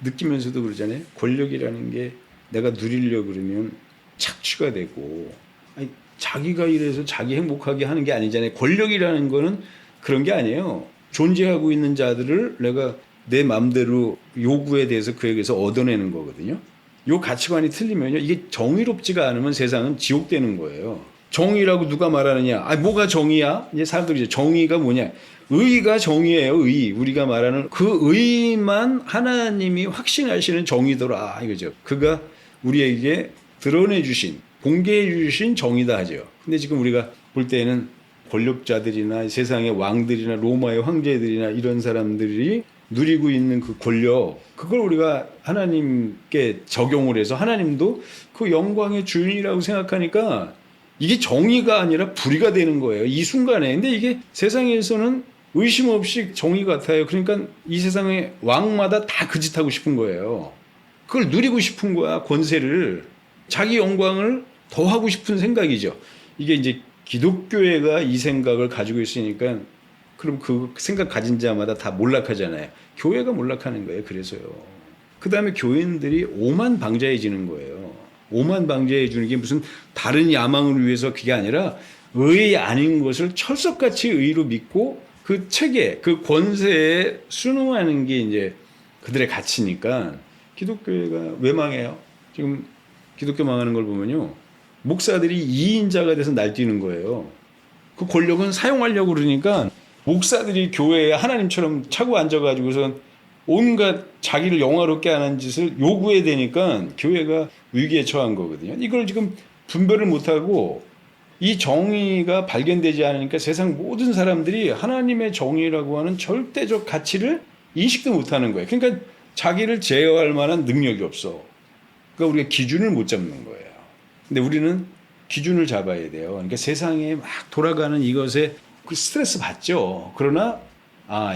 느끼면서도 그러잖아요. 권력이라는 게 내가 누리려고 그러면 착취가 되고, 아니, 자기가 이래서 자기 행복하게 하는 게 아니잖아요. 권력이라는 거는 그런 게 아니에요. 존재하고 있는 자들을 내가 내 마음대로 요구에 대해서 그에게서 얻어내는 거거든요. 요 가치관이 틀리면요, 이게 정의롭지가 않으면 세상은 지옥되는 거예요. 정의라고 누가 말하느냐? 아, 뭐가 정의야? 이제 사람들이 이제 정의가 뭐냐? 의가 정의예요, 의. 우리가 말하는 그 의만 하나님이 확신하시는 정의더라, 이거죠. 그가 우리에게 드러내 주신, 공개해 주신 정의다 하죠. 근데 지금 우리가 볼 때는 권력자들이나 세상의 왕들이나 로마의 황제들이나 이런 사람들이 누리고 있는 그 권력, 그걸 우리가 하나님께 적용을 해서 하나님도 그 영광의 주인이라고 생각하니까 이게 정의가 아니라 불의가 되는 거예요. 이 순간에. 근데 이게 세상에서는 의심 없이 정의 같아요. 그러니까 이 세상의 왕마다 다 그 짓 하고 싶은 거예요. 그걸 누리고 싶은 거야, 권세를. 자기 영광을 더 하고 싶은 생각이죠. 이게 이제 기독교회가 이 생각을 가지고 있으니까 그럼 그 생각 가진 자마다 다 몰락하잖아요. 교회가 몰락하는 거예요. 그래서요. 그 다음에 교인들이 오만방자해지는 거예요. 오만방자해 주는 게 무슨 다른 야망을 위해서 그게 아니라 의 아닌 것을 철석같이 의로 믿고 그 체계, 그 권세에 순응하는 게 이제 그들의 가치니까 기독교회가 왜 망해요? 지금 기독교 망하는 걸 보면요. 목사들이 2인자가 돼서 날뛰는 거예요. 그 권력은 사용하려고 그러니까 목사들이 교회에 하나님처럼 차고 앉아가지고서 온갖 자기를 영화롭게 하는 짓을 요구해야 되니까 교회가 위기에 처한 거거든요. 이걸 지금 분별을 못하고 이 정의가 발견되지 않으니까 세상 모든 사람들이 하나님의 정의라고 하는 절대적 가치를 인식도 못하는 거예요. 그러니까 자기를 제어할 만한 능력이 없어. 그러니까 우리가 기준을 못 잡는 거예요. 근데 우리는 기준을 잡아야 돼요. 그러니까 세상에 막 돌아가는 이것에 그 스트레스 받죠. 그러나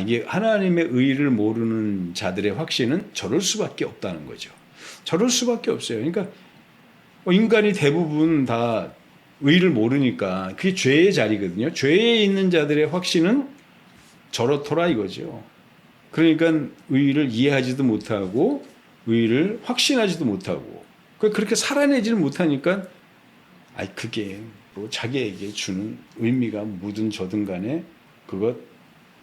이게 하나님의 의를 모르는 자들의 확신은 저럴 수밖에 없다는 거죠. 저럴 수밖에 없어요. 그러니까 인간이 대부분 다 의를 모르니까 그게 죄의 자리거든요. 죄에 있는 자들의 확신은 저렇더라 이거죠. 그러니까 의를 이해하지도 못하고 의를 확신하지도 못하고 그렇게 살아내지를 못하니까 그게 뭐 자기에게 주는 의미가 뭐든 저든 간에 그것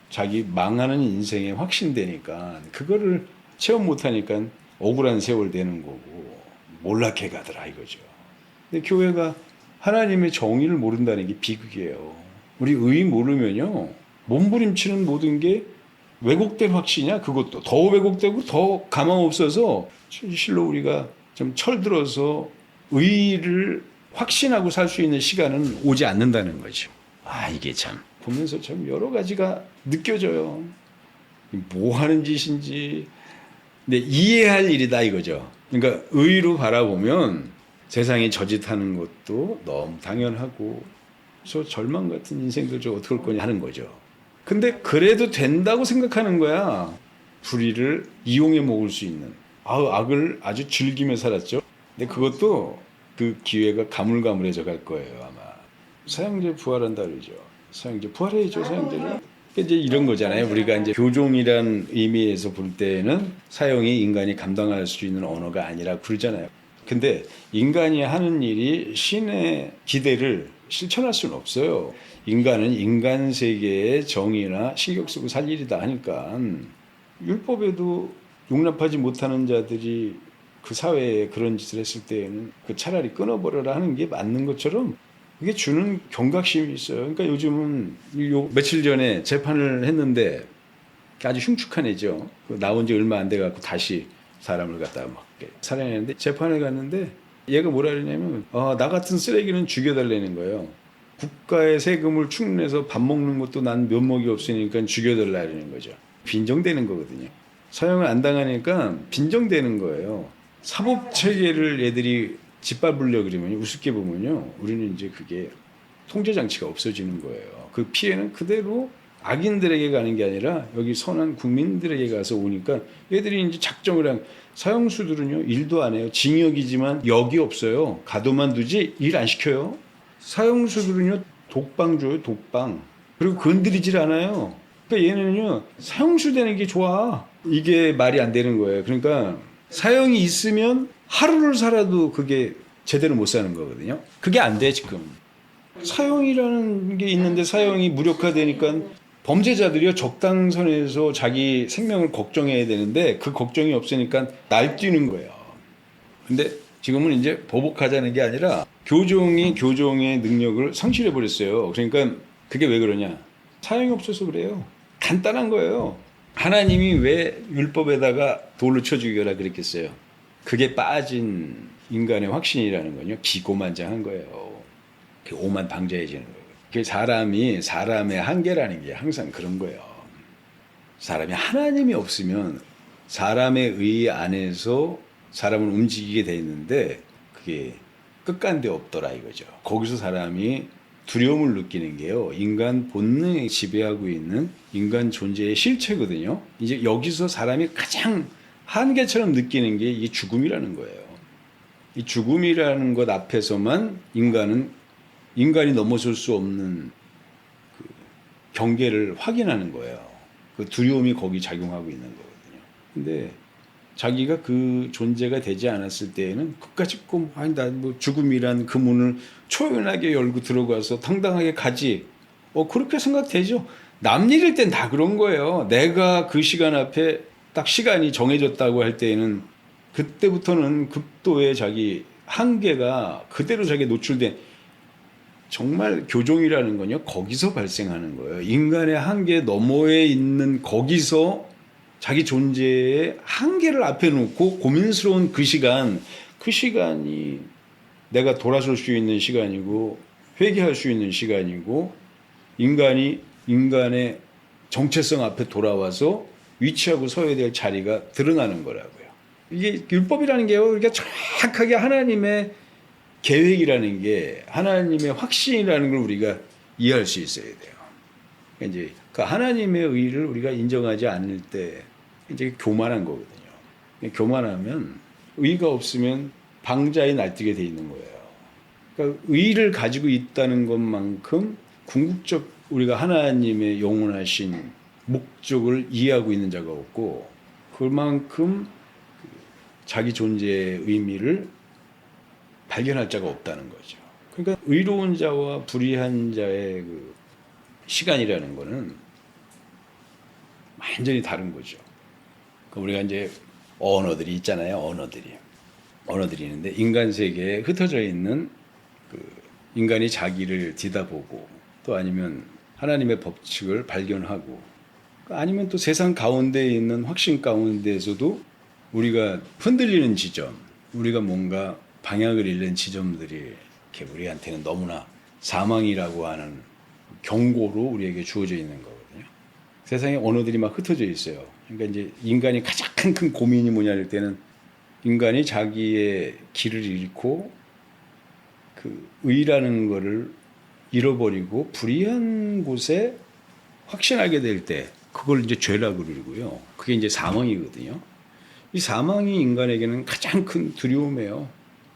자기 망하는 인생에 확신되니까 그거를 체험 못하니까 억울한 세월 되는 거고 몰락해 가더라 이거죠. 근데 교회가 하나님의 정의를 모른다는 게 비극이에요. 우리 의 모르면요 몸부림치는 모든 게 왜곡된 확신이야. 그것도 더 왜곡되고 더 가망 없어서 실로 우리가 좀 철들어서 의를 확신하고 살 수 있는 시간은 오지 않는다는 거죠. 이게 참 보면서 참 여러 가지가 느껴져요. 뭐 하는 짓인지. 근데 이해할 일이다 이거죠. 그러니까 의로 바라보면 세상에 저짓하는 것도 너무 당연하고 저 절망 같은 인생들 저 어떻게 할 거냐 하는 거죠. 근데 그래도 된다고 생각하는 거야. 불의를 이용해 먹을 수 있는. 악을 아주 즐기며 살았죠. 근데 그것도 그 기회가 가물가물해져 갈 거예요 아마. 사형제 부활한다 그러죠. 사형제 부활해야죠. 사형제는 이제 이런 거잖아요. 우리가 이제 교종이란 의미에서 볼 때는 사형이 인간이 감당할 수 있는 언어가 아니라 그러잖아요. 근데 인간이 하는 일이 신의 기대를 실천할 수는 없어요. 인간은 인간 세계의 정의나 신경 쓰고 살 일이다 하니까 율법에도 용납하지 못하는 자들이 그 사회에 그런 짓을 했을 때에는 그 차라리 끊어버려라 하는 게 맞는 것처럼 그게 주는 경각심이 있어요. 그러니까 요즘은 며칠 전에 재판을 했는데 아주 흉측한 애죠. 나온 지 얼마 안 돼갖고 다시 사람을 갖다가 막 살해했는데 재판에 갔는데 얘가 뭐라 그러냐면 나 같은 쓰레기는 죽여달라는 거예요. 국가의 세금을 충내서 밥 먹는 것도 난 면목이 없으니까 죽여달라는 거죠. 빈정되는 거거든요. 사형을 안 당하니까 빈정되는 거예요. 사법체계를 애들이 짓밟으려고 그러면 우습게 보면요. 우리는 이제 그게 통제장치가 없어지는 거예요. 그 피해는 그대로 악인들에게 가는 게 아니라 여기 선한 국민들에게 가서 오니까 애들이 이제 작정을 한 사형수들은요. 일도 안 해요. 징역이지만 역이 없어요. 가둬만 두지 일 안 시켜요. 사형수들은요. 독방 줘요. 독방. 그리고 건드리질 않아요. 그러니까 얘는요 사형수 되는 게 좋아. 이게 말이 안 되는 거예요. 그러니까 사형이 있으면 하루를 살아도 그게 제대로 못 사는 거거든요. 그게 안 돼 지금. 사형이라는 게 있는데 사형이 무력화되니까 범죄자들이요 적당선에서 자기 생명을 걱정해야 되는데 그 걱정이 없으니까 날뛰는 거예요. 근데 지금은 이제 보복하자는 게 아니라 교종이 교종의 능력을 상실해 버렸어요. 그러니까 그게 왜 그러냐? 사형이 없어서 그래요. 간단한 거예요. 하나님이 왜 율법에다가 돌로 쳐 죽여라 그랬겠어요? 그게 빠진 인간의 확신이라는 건요 기고만장한 거예요. 오만 방자해지는 거예요. 그 사람의 한계라는 게 항상 그런 거예요. 사람이 하나님이 없으면 사람의 의 안에서 사람을 움직이게 돼 있는데 그게 끝간데 없더라 이거죠. 거기서 사람이 두려움을 느끼는 게요. 인간 본능에 지배하고 있는 인간 존재의 실체거든요. 이제 여기서 사람이 가장 한계처럼 느끼는 게 이 죽음이라는 거예요. 이 죽음이라는 것 앞에서만 인간이 넘어설 수 없는 그 경계를 확인하는 거예요. 그 두려움이 거기 작용하고 있는 거거든요. 근데 자기가 그 존재가 되지 않았을 때에는 끝까지 꼭 아니 나 뭐 죽음이란 그 문을 초연하게 열고 들어가서 당당하게 가지. 그렇게 생각되죠. 남 일일 땐 다 그런 거예요. 내가 그 시간 앞에 딱 시간이 정해졌다고 할 때에는 그때부터는 극도의 자기 한계가 그대로 자기 노출된 정말 교종이라는 건요 거기서 발생하는 거예요. 인간의 한계 너머에 있는 거기서 자기 존재의 한계를 앞에 놓고 고민스러운 그 시간이 내가 돌아설 수 있는 시간이고 회개할 수 있는 시간이고 인간의 정체성 앞에 돌아와서 위치하고 서야 될 자리가 드러나는 거라고요. 이게 율법이라는 게요. 그러니까 정확하게 하나님의 계획이라는 게 하나님의 확신이라는 걸 우리가 이해할 수 있어야 돼요. 그러니까 이제 그 하나님의 의를 우리가 인정하지 않을 때 이제 교만한 거거든요. 교만하면 의가 없으면 방자에 날뛰게 돼 있는 거예요. 그러니까 의를 가지고 있다는 것만큼 궁극적 우리가 하나님의 영원하신 목적을 이해하고 있는 자가 없고 그만큼 자기 존재의 의미를 발견할 자가 없다는 거죠. 그러니까 의로운 자와 불의한 자의 그 시간이라는 거는 완전히 다른 거죠. 그러니까 우리가 이제 언어들이 있잖아요. 언어들이 있는데 인간 세계에 흩어져 있는 그 인간이 자기를 뒤다보고 또 아니면 하나님의 법칙을 발견하고 아니면 또 세상 가운데 있는 확신 가운데에서도 우리가 흔들리는 지점, 우리가 뭔가 방향을 잃는 지점들이 이렇게 우리한테는 너무나 사망이라고 하는 경고로 우리에게 주어져 있는 거거든요. 세상에 언어들이 막 흩어져 있어요. 그러니까 이제 인간이 가장 큰 고민이 뭐냐 할 때는 인간이 자기의 길을 잃고 그 의라는 거를 잃어버리고 불의한 곳에 확신하게 될 때 그걸 이제 죄라고 그러고요. 그게 이제 사망이거든요. 이 사망이 인간에게는 가장 큰 두려움이에요.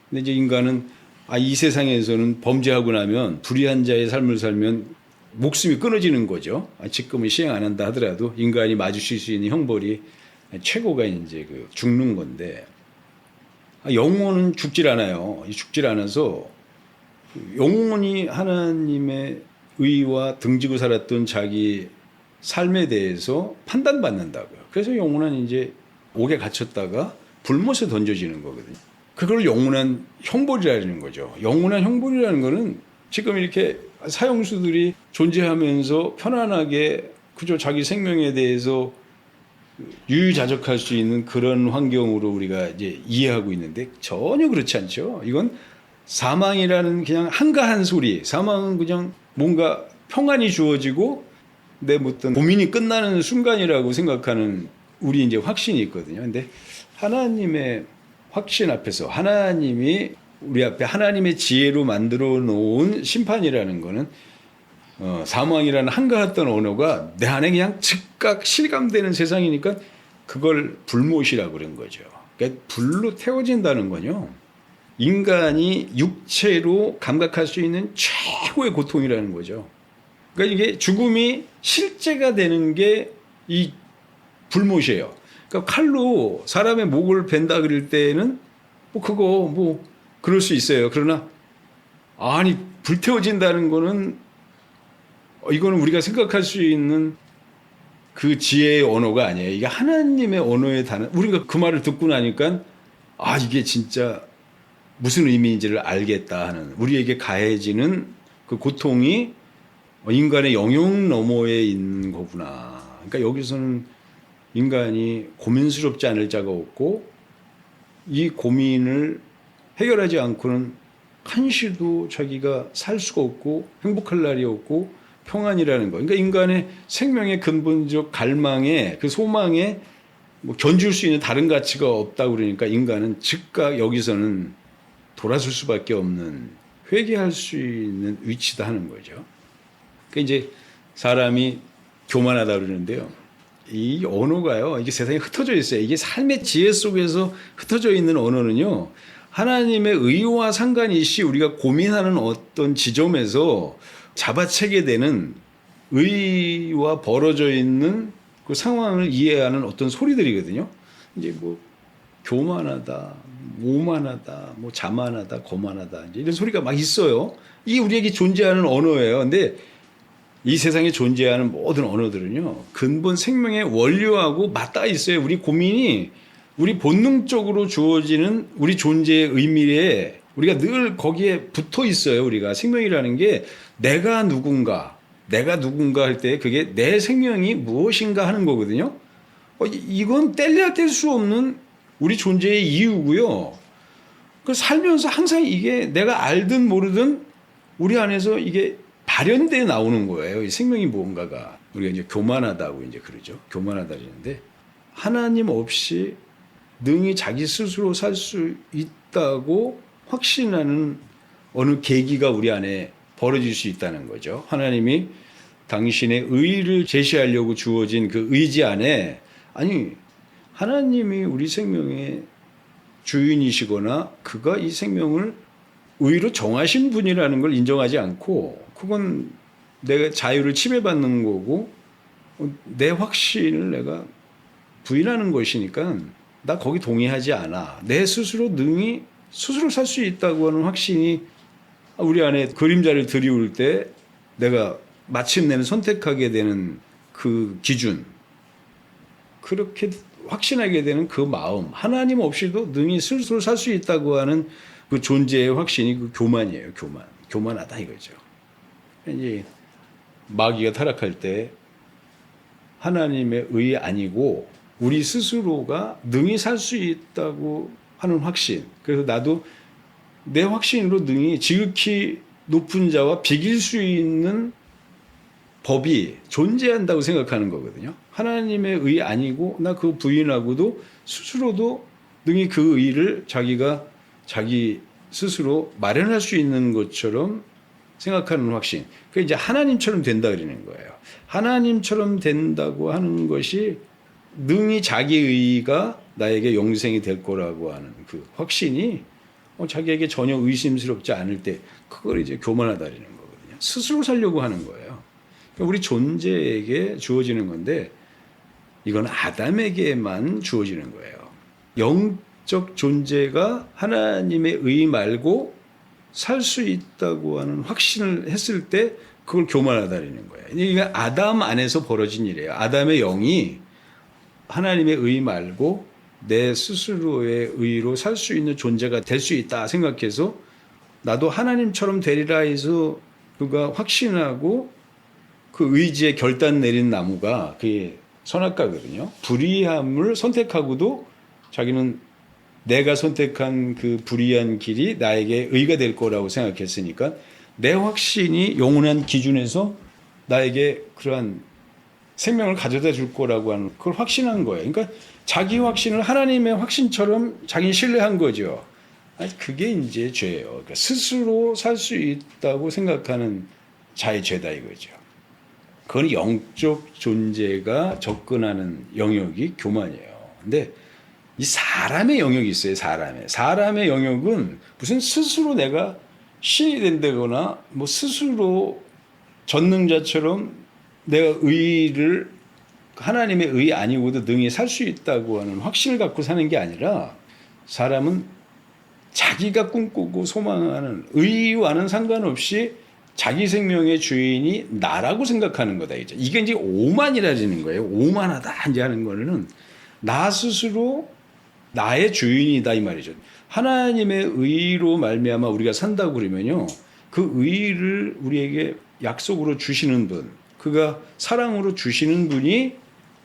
근데 이제 인간은 이 세상에서는 범죄하고 나면 불의한 자의 삶을 살면 목숨이 끊어지는 거죠. 지금은 시행 안 한다 하더라도 인간이 마주칠 수 있는 형벌이 최고가 이제 그 죽는 건데 영혼은 죽질 않아요. 죽질 않아서 영혼이 하나님의 의와 등지고 살았던 자기 삶에 대해서 판단받는다고요. 그래서 영혼은 이제 옥에 갇혔다가 불못에 던져지는 거거든요. 그걸 영원한 형벌이라는 거죠. 영원한 형벌이라는 거는 지금 이렇게 사형수들이 존재하면서 편안하게 그저 자기 생명에 대해서 유유자적할 수 있는 그런 환경으로 우리가 이제 이해하고 있는데 전혀 그렇지 않죠. 이건 사망이라는 그냥 한가한 소리. 사망은 그냥 뭔가 평안이 주어지고 내 어떤 고민이 끝나는 순간이라고 생각하는 우리 이제 확신이 있거든요. 근데 하나님의 확신 앞에서 하나님이 우리 앞에 하나님의 지혜로 만들어 놓은 심판이라는 거는 사망이라는 한가했던 언어가 내 안에 그냥 즉각 실감되는 세상이니까 그걸 불못이라고 그런 거죠. 그러니까 불로 태워진다는 건요. 인간이 육체로 감각할 수 있는 최고의 고통이라는 거죠. 그러니까 이게 죽음이 실제가 되는 게 이 불못이에요. 그러니까 칼로 사람의 목을 벤다 그럴 때는 뭐 그거 뭐 그럴 수 있어요. 그러나 아니 불태워진다는 거는 이거는 우리가 생각할 수 있는 그 지혜의 언어가 아니에요. 이게 하나님의 언어의 단어. 우리가 그 말을 듣고 나니까 아 이게 진짜 무슨 의미인지를 알겠다 하는 우리에게 가해지는 그 고통이 인간의 영역 너머에 있는 거구나. 그러니까 여기서는 인간이 고민스럽지 않을 자가 없고 이 고민을 해결하지 않고는 한시도 자기가 살 수가 없고 행복할 날이 없고 평안이라는 거. 그러니까 인간의 생명의 근본적 갈망에 그 소망에 뭐 견줄 수 있는 다른 가치가 없다고 그러니까 인간은 즉각 여기서는 돌아설 수밖에 없는 회개할 수 있는 위치다 하는 거죠. 그러니까 이제 사람이 교만하다 그러는데요. 이 언어가요. 이게 세상에 흩어져 있어요. 이게 삶의 지혜 속에서 흩어져 있는 언어는요. 하나님의 의와 상관이시 우리가 고민하는 어떤 지점에서 잡아채게 되는 의와 벌어져 있는 그 상황을 이해하는 어떤 소리들이거든요. 이제 뭐 교만하다, 오만하다, 뭐 자만하다, 거만하다 이제 이런 소리가 막 있어요. 이게 우리에게 존재하는 언어예요. 근데 이 세상에 존재하는 모든 언어들은요 근본 생명의 원료하고 맞닿아 있어요. 우리 고민이 우리 본능적으로 주어지는 우리 존재의 의미에 우리가 늘 거기에 붙어 있어요. 우리가 생명이라는 게 내가 누군가 할 때 그게 내 생명이 무엇인가 하는 거거든요. 이건 뗄래야 뗄 수 없는 우리 존재의 이유고요. 그 살면서 항상 이게 내가 알든 모르든 우리 안에서 이게 발현돼 나오는 거예요. 이 생명이 무언가가 우리가 이제 교만하다고 이제 그러죠. 교만하다 그러는데 하나님 없이 능히 자기 스스로 살 수 있다고 확신하는 어느 계기가 우리 안에 벌어질 수 있다는 거죠. 하나님이 당신의 의를 제시하려고 주어진 그 의지 안에 아니 하나님이 우리 생명의 주인이시거나 그가 이 생명을 의로 정하신 분이라는 걸 인정하지 않고 그건 내가 자유를 침해받는 거고 내 확신을 내가 부인하는 것이니까 나 거기 동의하지 않아. 내 스스로 능히 스스로 살 수 있다고 하는 확신이 우리 안에 그림자를 들이울 때 내가 마침내는 선택하게 되는 그 기준 그렇게 확신하게 되는 그 마음 하나님 없이도 능히 스스로 살 수 있다고 하는 그 존재의 확신이 그 교만이에요. 교만하다 이거죠. 이제 마귀가 타락할 때 하나님의 의 아니고 우리 스스로가 능히 살 수 있다고 하는 확신. 그래서 나도 내 확신으로 능히 지극히 높은 자와 비길 수 있는 법이 존재한다고 생각하는 거거든요. 하나님의 의 아니고 나 그거 부인하고도 스스로도 능히 그 의를 자기가 자기 스스로 마련할 수 있는 것처럼 생각하는 확신. 그게 이제 하나님처럼 된다 그러는 거예요. 하나님처럼 된다고 하는 것이 능히 자기 의가 나에게 영생이 될 거라고 하는 그 확신이 자기에게 전혀 의심스럽지 않을 때 그걸 이제 교만하다라는 거거든요. 스스로 살려고 하는 거예요. 그러니까 우리 존재에게 주어지는 건데 이건 아담에게만 주어지는 거예요. 영적 존재가 하나님의 의 말고 살 수 있다고 하는 확신을 했을 때 그걸 교만하다라는 거예요. 이게 아담 안에서 벌어진 일이에요. 아담의 영이 하나님의 의 말고 내 스스로의 의로 살 수 있는 존재가 될 수 있다 생각해서 나도 하나님처럼 되리라 해서 그가 확신하고 그 의지에 결단 내린 나무가 그게 선악과거든요. 불의함을 선택하고도 자기는 내가 선택한 그 불의한 길이 나에게 의가 될 거라고 생각했으니까 내 확신이 영원한 기준에서 나에게 그러한 생명을 가져다 줄 거라고 하는 그걸 확신한 거예요. 그러니까 자기 확신을 하나님의 확신처럼 자기는 신뢰한 거죠. 아니, 그게 이제 죄예요. 그러니까 스스로 살 수 있다고 생각하는 자의 죄다 이거죠. 그건 영적 존재가 접근하는 영역이 교만이에요. 근데 이 사람의 영역이 있어요. 사람의 영역은 무슨 스스로 내가 신이 된다거나 뭐 스스로 전능자처럼 내가 의를 하나님의 의 아니고도 능히 살 수 있다고 하는 확신을 갖고 사는 게 아니라 사람은 자기가 꿈꾸고 소망하는 의와는 상관없이 자기 생명의 주인이 나라고 생각하는 거다. 이게 이제 오만이라는 거예요. 오만하다 이제 하는 거는 나 스스로 나의 주인이다 이 말이죠. 하나님의 의로 말미암아 우리가 산다고 그러면요. 그 의를 우리에게 약속으로 주시는 분, 그가 사랑으로 주시는 분이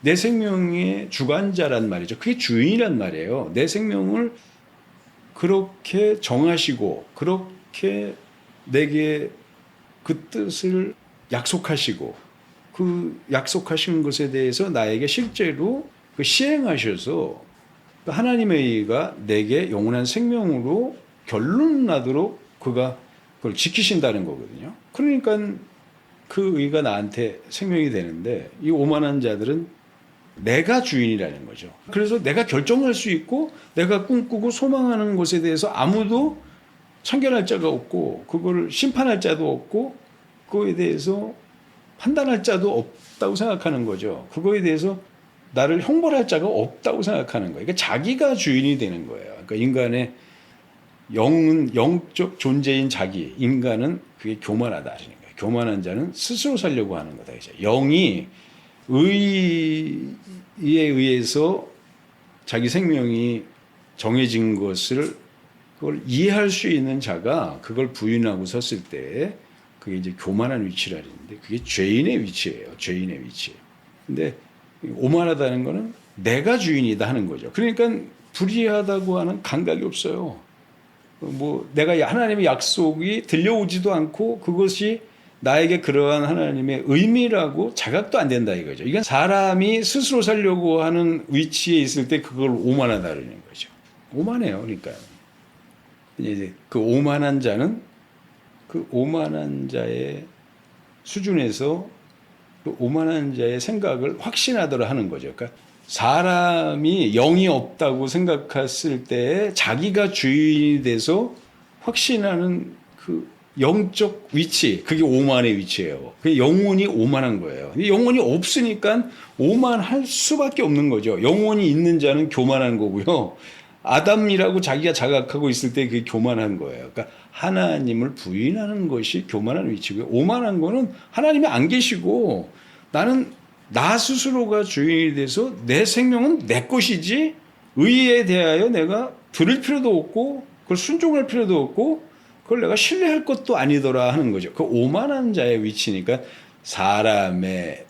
내 생명의 주관자란 말이죠. 그게 주인이란 말이에요. 내 생명을 그렇게 정하시고 그렇게 내게 그 뜻을 약속하시고 그 약속하신 것에 대해서 나에게 실제로 그 시행하셔서 하나님의 의가 내게 영원한 생명으로 결론 나도록 그가 그걸 지키신다는 거거든요. 그러니까 그 의가 나한테 생명이 되는데 이 오만한 자들은 내가 주인이라는 거죠. 그래서 내가 결정할 수 있고 내가 꿈꾸고 소망하는 것에 대해서 아무도 참견할 자가 없고 그거를 심판할 자도 없고 그거에 대해서 판단할 자도 없다고 생각하는 거죠. 그거에 대해서 나를 형벌할 자가 없다고 생각하는 거예요. 그러니까 자기가 주인이 되는 거예요. 그러니까 인간의 영적 존재인 자기, 인간은 그게 교만하다 하시는 거예요. 교만한 자는 스스로 살려고 하는 거다. 영이 의에 의해서 자기 생명이 정해진 것을 그걸 이해할 수 있는 자가 그걸 부인하고 섰을 때 그게 이제 교만한 위치라는데 그게 죄인의 위치예요. 죄인의 위치. 근데 오만하다는 거는 내가 주인이다 하는 거죠. 그러니까 불의하다고 하는 감각이 없어요. 뭐 내가 하나님의 약속이 들려오지도 않고 그것이 나에게 그러한 하나님의 의미라고 자각도 안 된다 이거죠. 이건 사람이 스스로 살려고 하는 위치에 있을 때 그걸 오만하다는 거죠. 오만해요. 그러니까 이제 그 오만한 자는 그 오만한 자의 수준에서 그 오만한 자의 생각을 확신하도록 하는 거죠. 그러니까 사람이 영이 없다고 생각했을 때 자기가 주인이 돼서 확신하는 그 영적 위치, 그게 오만의 위치예요. 그게 영혼이 오만한 거예요. 영혼이 없으니까 오만할 수밖에 없는 거죠. 영혼이 있는 자는 교만한 거고요. 아담이라고 자기가 자각하고 있을 때 그게 교만한 거예요. 그러니까 하나님을 부인하는 것이 교만한 위치고요. 오만한 거는 하나님이 안 계시고 나는 나 스스로가 주인이 돼서 내 생명은 내 것이지 의에 대하여 내가 들을 필요도 없고 그걸 순종할 필요도 없고 그걸 내가 신뢰할 것도 아니더라 하는 거죠. 그 오만한 자의 위치니까 사람의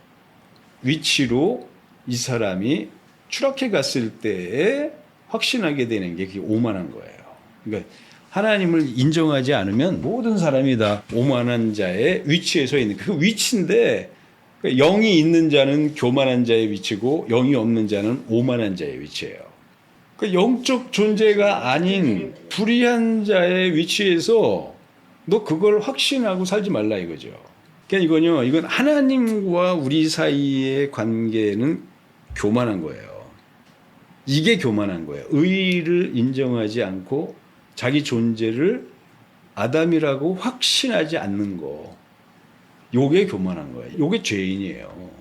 위치로 이 사람이 추락해 갔을 때에 확신하게 되는 게 그게 오만한 거예요. 그러니까 하나님을 인정하지 않으면 모든 사람이 다 오만한 자의 위치에 서 있는 그 위치인데 영이 있는 자는 교만한 자의 위치고 영이 없는 자는 오만한 자의 위치예요. 그 영적 존재가 아닌 불의한 자의 위치에서 너 그걸 확신하고 살지 말라 이거죠. 그러니까 이건 하나님과 우리 사이의 관계는 교만한 거예요. 이게 교만한 거예요. 의를 인정하지 않고 자기 존재를 아담이라고 확신하지 않는 거. 요게 교만한 거예요. 요게 죄인이에요.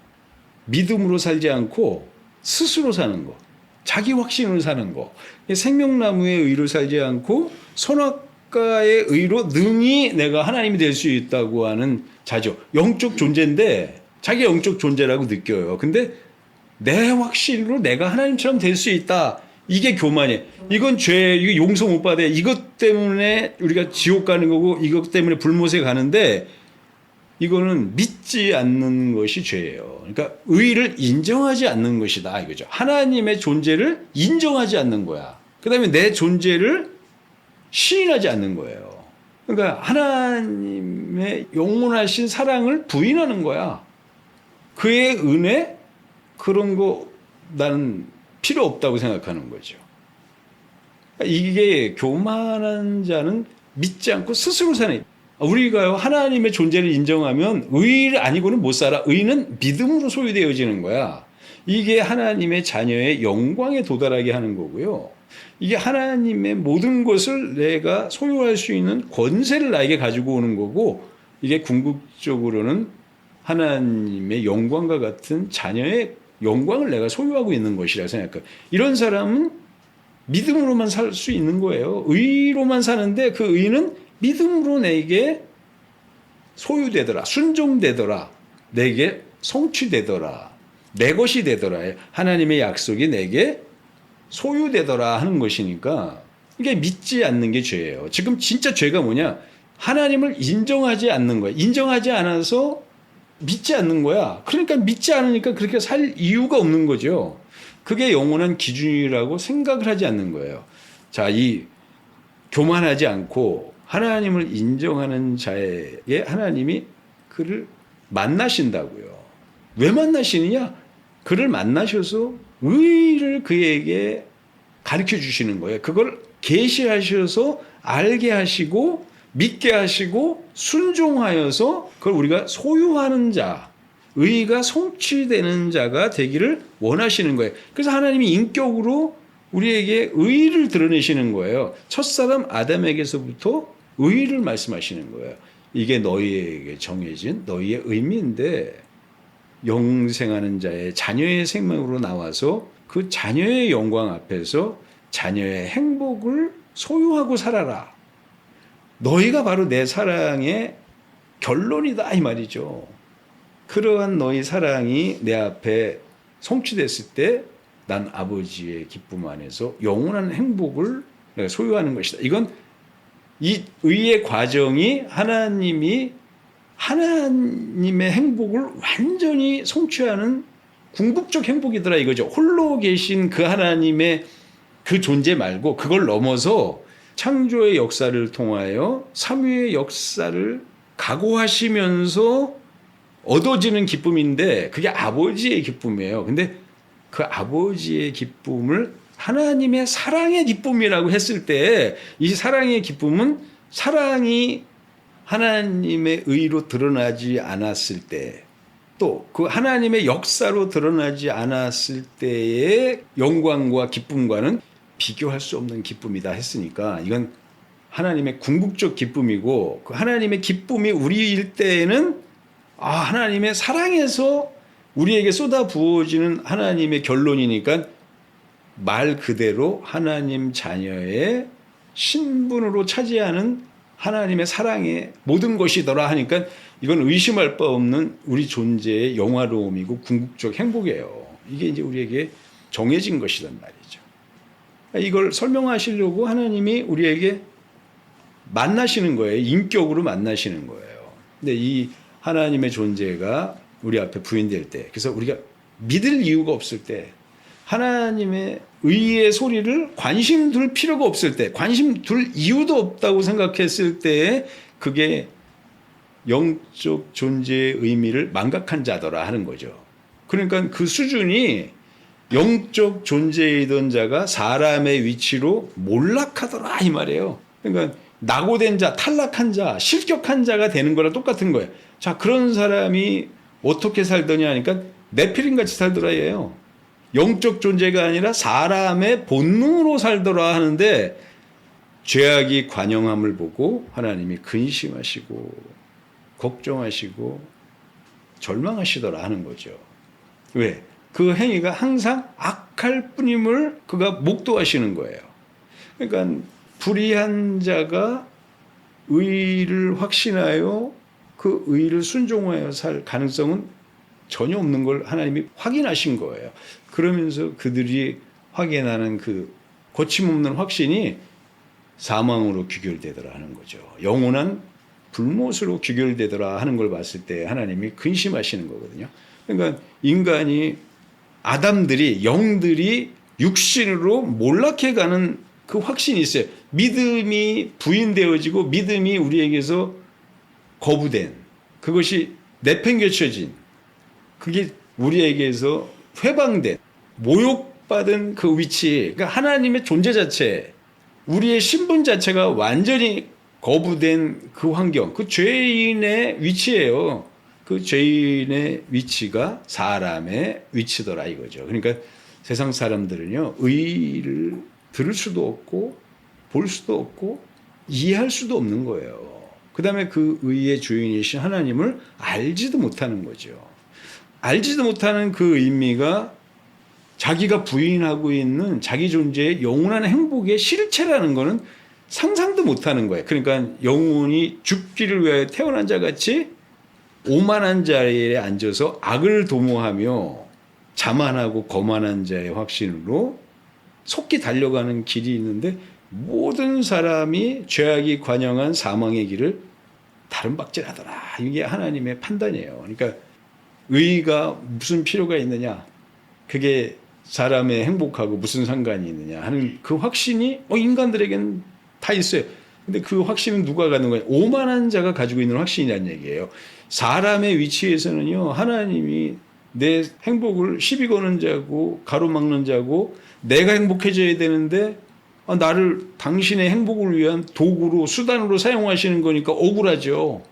믿음으로 살지 않고 스스로 사는 거. 자기 확신으로 사는 거. 생명나무의 의로 살지 않고 선악과의 의로 능히 내가 하나님이 될 수 있다고 하는 자죠. 영적 존재인데 자기 영적 존재라고 느껴요. 근데 내 확신으로 내가 하나님처럼 될 수 있다. 이게 교만이에요. 이건 죄, 이거 용서 못 받아요. 이것 때문에 우리가 지옥 가는 거고 이것 때문에 불못에 가는데 이거는 믿지 않는 것이 죄예요. 그러니까 의를 인정하지 않는 것이다 이거죠. 하나님의 존재를 인정하지 않는 거야. 그다음에 내 존재를 시인하지 않는 거예요. 그러니까 하나님의 영원하신 사랑을 부인하는 거야. 그의 은혜 그런 거 나는 필요 없다고 생각하는 거죠. 이게 교만한 자는 믿지 않고 스스로 사는. 우리가요 하나님의 존재를 인정하면 의 아니고는 못 살아. 의는 믿음으로 소유되어지는 거야. 이게 하나님의 자녀의 영광에 도달하게 하는 거고요. 이게 하나님의 모든 것을 내가 소유할 수 있는 권세를 나에게 가지고 오는 거고 이게 궁극적으로는 하나님의 영광과 같은 자녀의 영광을 내가 소유하고 있는 것이라 생각해요. 이런 사람은 믿음으로만 살 수 있는 거예요. 의로만 사는데 그 의는 믿음으로 내게 소유되더라, 순종되더라, 내게 성취되더라, 내 것이 되더라. 하나님의 약속이 내게 소유되더라 하는 것이니까 이게 믿지 않는 게 죄예요. 지금 진짜 죄가 뭐냐? 하나님을 인정하지 않는 거야. 인정하지 않아서 믿지 않는 거야. 그러니까 믿지 않으니까 그렇게 살 이유가 없는 거죠. 그게 영원한 기준이라고 생각을 하지 않는 거예요. 자, 이 교만하지 않고 하나님을 인정하는 자에게 하나님이 그를 만나신다고요. 왜 만나시느냐? 그를 만나셔서 의를 그에게 가르쳐 주시는 거예요. 그걸 계시하셔서 알게 하시고 믿게 하시고 순종하여서 그걸 우리가 소유하는 자, 의가 성취되는 자가 되기를 원하시는 거예요. 그래서 하나님이 인격으로 우리에게 의를 드러내시는 거예요. 첫사람 아담에게서부터 의를 말씀하시는 거예요. 이게 너희에게 정해진 너희의 의미인데 영생하는 자의 자녀의 생명으로 나와서 그 자녀의 영광 앞에서 자녀의 행복을 소유하고 살아라. 너희가 바로 내 사랑의 결론이다 이 말이죠. 그러한 너희 사랑이 내 앞에 성취됐을 때 난 아버지의 기쁨 안에서 영원한 행복을 내가 소유하는 것이다. 이건 이 의의 과정이 하나님의 행복을 완전히 성취하는 궁극적 행복이더라 이거죠. 홀로 계신 그 하나님의 그 존재 말고 그걸 넘어서 창조의 역사를 통하여 삼위의 역사를 각오하시면서 얻어지는 기쁨인데 그게 아버지의 기쁨이에요. 근데 그 아버지의 기쁨을 하나님의 사랑의 기쁨이라고 했을 때 이 사랑의 기쁨은 사랑이 하나님의 의로 드러나지 않았을 때 또 그 하나님의 역사로 드러나지 않았을 때의 영광과 기쁨과는 비교할 수 없는 기쁨이다 했으니까 이건 하나님의 궁극적 기쁨이고 그 하나님의 기쁨이 우리일 때에는 하나님의 사랑에서 우리에게 쏟아 부어지는 하나님의 결론이니까 말 그대로 하나님 자녀의 신분으로 차지하는 하나님의 사랑의 모든 것이더라 하니까 이건 의심할 바 없는 우리 존재의 영화로움이고 궁극적 행복이에요. 이게 이제 우리에게 정해진 것이란 말이죠. 이걸 설명하시려고 하나님이 우리에게 만나시는 거예요. 인격으로 만나시는 거예요. 근데 이 하나님의 존재가 우리 앞에 부인될 때, 그래서 우리가 믿을 이유가 없을 때, 하나님의 의의 소리를 관심 둘 필요가 없을 때, 관심 둘 이유도 없다고 생각했을 때, 그게 영적 존재의 의미를 망각한 자더라 하는 거죠. 그러니까 그 수준이 영적 존재이던 자가 사람의 위치로 몰락하더라 이 말이에요. 그러니까 낙오된 자, 탈락한 자, 실격한 자가 되는 거랑 똑같은 거예요. 자, 그런 사람이 어떻게 살더냐 하니까 네피림같이 살더라 예요. 영적 존재가 아니라 사람의 본능으로 살더라 하는데 죄악이 관영함을 보고 하나님이 근심하시고 걱정하시고 절망하시더라 하는 거죠. 왜? 그 행위가 항상 악할 뿐임을 그가 목도하시는 거예요. 그러니까 불의한 자가 의를 확신하여 그 의를 순종하여 살 가능성은 전혀 없는 걸 하나님이 확인하신 거예요. 그러면서 그들이 확인하는 그 거침없는 확신이 사망으로 귀결되더라 하는 거죠. 영원한 불못으로 귀결되더라 하는 걸 봤을 때 하나님이 근심하시는 거거든요. 그러니까 인간이 아담들이 영들이 육신으로 몰락해가는 그 확신이 있어요. 믿음이 부인되어지고 믿음이 우리에게서 거부된 그것이 내팽개쳐진 그게 우리에게서 회방된 모욕받은 그 위치 그러니까 하나님의 존재 자체 우리의 신분 자체가 완전히 거부된 그 환경 그 죄인의 위치예요. 그 죄인의 위치가 사람의 위치더라 이거죠. 그러니까 세상 사람들은요 의를 들을 수도 없고 볼 수도 없고 이해할 수도 없는 거예요. 그다음에 그 의의 주인이신 하나님을 알지도 못하는 거죠. 알지도 못하는 그 의미가 자기가 부인하고 있는 자기 존재의 영원한 행복의 실체라는 거는 상상도 못하는 거예요. 그러니까 영혼이 죽기를 위하여 태어난 자 같이 오만한 자리에 앉아서 악을 도모하며 자만하고 거만한 자의 확신으로 속기 달려가는 길이 있는데 모든 사람이 죄악이 관영한 사망의 길을 다름박질하더라. 이게 하나님의 판단이에요. 그러니까 의가 무슨 필요가 있느냐? 그게 사람의 행복하고 무슨 상관이 있느냐 하는 그 확신이 인간들에게는 다 있어요. 근데 그 확신은 누가 갖는 거예요? 오만한 자가 가지고 있는 확신이라는 얘기예요. 사람의 위치에서는요, 하나님이 내 행복을 시비 거는 자고 가로막는 자고 내가 행복해져야 되는데 나를 당신의 행복을 위한 도구로 수단으로 사용하시는 거니까 억울하죠.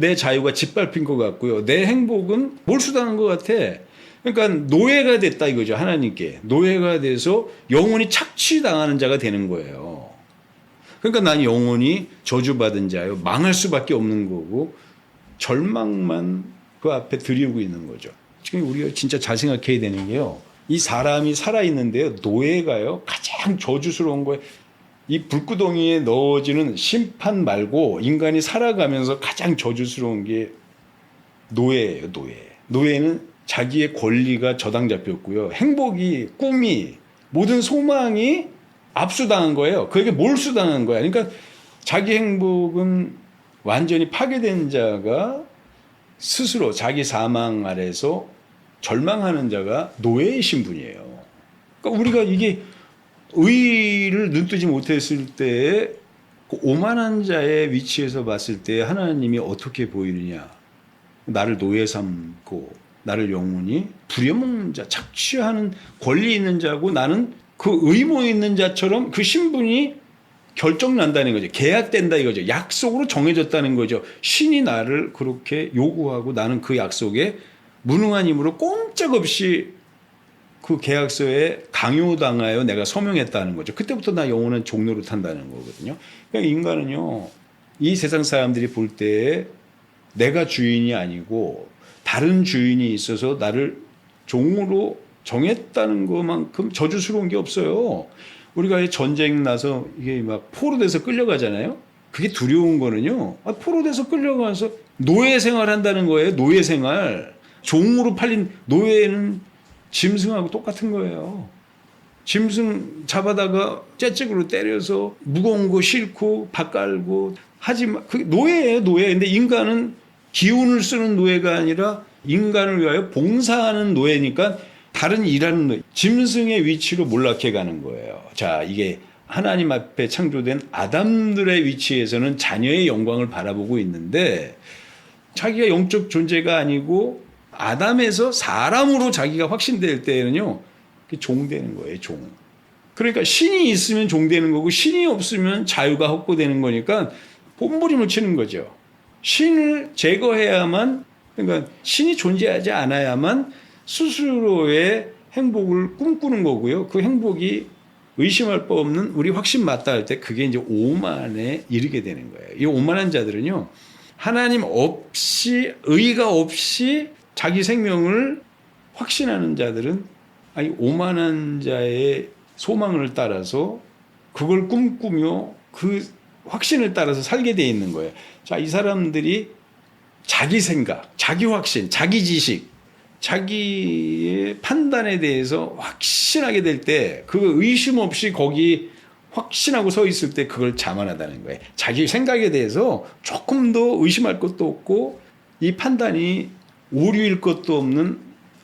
내 자유가 짓밟힌 것 같고요. 내 행복은 몰수당한 것 같아. 그러니까 노예가 됐다 이거죠. 하나님께. 노예가 돼서 영원히 착취당하는 자가 되는 거예요. 그러니까 난 영원히 저주받은 자요. 망할 수밖에 없는 거고 절망만 그 앞에 들이우고 있는 거죠. 지금 우리가 진짜 잘 생각해야 되는 게요. 이 사람이 살아있는데요. 노예가요. 가장 저주스러운 거예요. 이 불구덩이에 넣어지는 심판 말고 인간이 살아가면서 가장 저주스러운 게 노예예요. 노예. 노예는 자기의 권리가 저당 잡혔고요. 행복이, 꿈이, 모든 소망이 압수당한 거예요. 그에게 몰수당한 거야. 그러니까 자기 행복은 완전히 파괴된 자가 스스로 자기 사망 아래서 절망하는 자가 노예의 신분이에요. 그러니까 우리가 이게 의를 눈뜨지 못했을 때에 그 오만한 자의 위치에서 봤을 때 하나님이 어떻게 보이느냐. 나를 노예 삼고 나를 영원히 부려먹는 자, 착취하는 권리 있는 자고 나는 그 의무 있는 자처럼 그 신분이 결정난다는 거죠. 계약된다 이거죠. 약속으로 정해졌다는 거죠. 신이 나를 그렇게 요구하고 나는 그 약속에 무능한 힘으로 꼼짝없이 그 계약서에 강요당하여 내가 서명했다는 거죠. 그때부터 나 영원한 종로를 탄다는 거거든요. 그러니까 인간은요, 이 세상 사람들이 볼 때 내가 주인이 아니고 다른 주인이 있어서 나를 종으로 정했다는 것만큼 저주스러운 게 없어요. 우리가 전쟁 나서 이게 막 포로돼서 끌려가잖아요. 그게 두려운 거는요. 포로돼서 끌려가서 노예 생활한다는 거예요. 노예 생활. 종으로 팔린 노예는 짐승하고 똑같은 거예요. 짐승 잡아다가 째찍으로 때려서 무거운 거 싣고 밥 깔고 하지만 그 노예예요. 노예. 근데 인간은 기운을 쓰는 노예가 아니라 인간을 위하여 봉사하는 노예니까 다른 일하는 노예. 짐승의 위치로 몰락해 가는 거예요. 자, 이게 하나님 앞에 창조된 아담들의 위치에서는 자녀의 영광을 바라보고 있는데 자기가 영적 존재가 아니고 아담에서 사람으로 자기가 확신될 때는요, 종 되는 거예요, 종. 그러니까 신이 있으면 종 되는 거고 신이 없으면 자유가 확보되는 거니까 본부림을 치는 거죠. 신을 제거해야만, 그러니까 신이 존재하지 않아야만 스스로의 행복을 꿈꾸는 거고요. 그 행복이 의심할 바 없는 우리 확신 맞다 할 때 그게 이제 오만에 이르게 되는 거예요. 이 오만한 자들은요, 하나님 없이, 의가 없이 자기 생명을 확신하는 자들은 아니 오만한 자의 소망을 따라서 그걸 꿈꾸며 그 확신을 따라서 살게 돼 있는 거예요. 자, 이 사람들이 자기 생각, 자기 확신, 자기 지식, 자기의 판단에 대해서 확신하게 될 때 그 의심 없이 거기 확신하고 서 있을 때 그걸 자만하다는 거예요. 자기 생각에 대해서 조금 더 의심할 것도 없고 이 판단이 오류일 것도 없는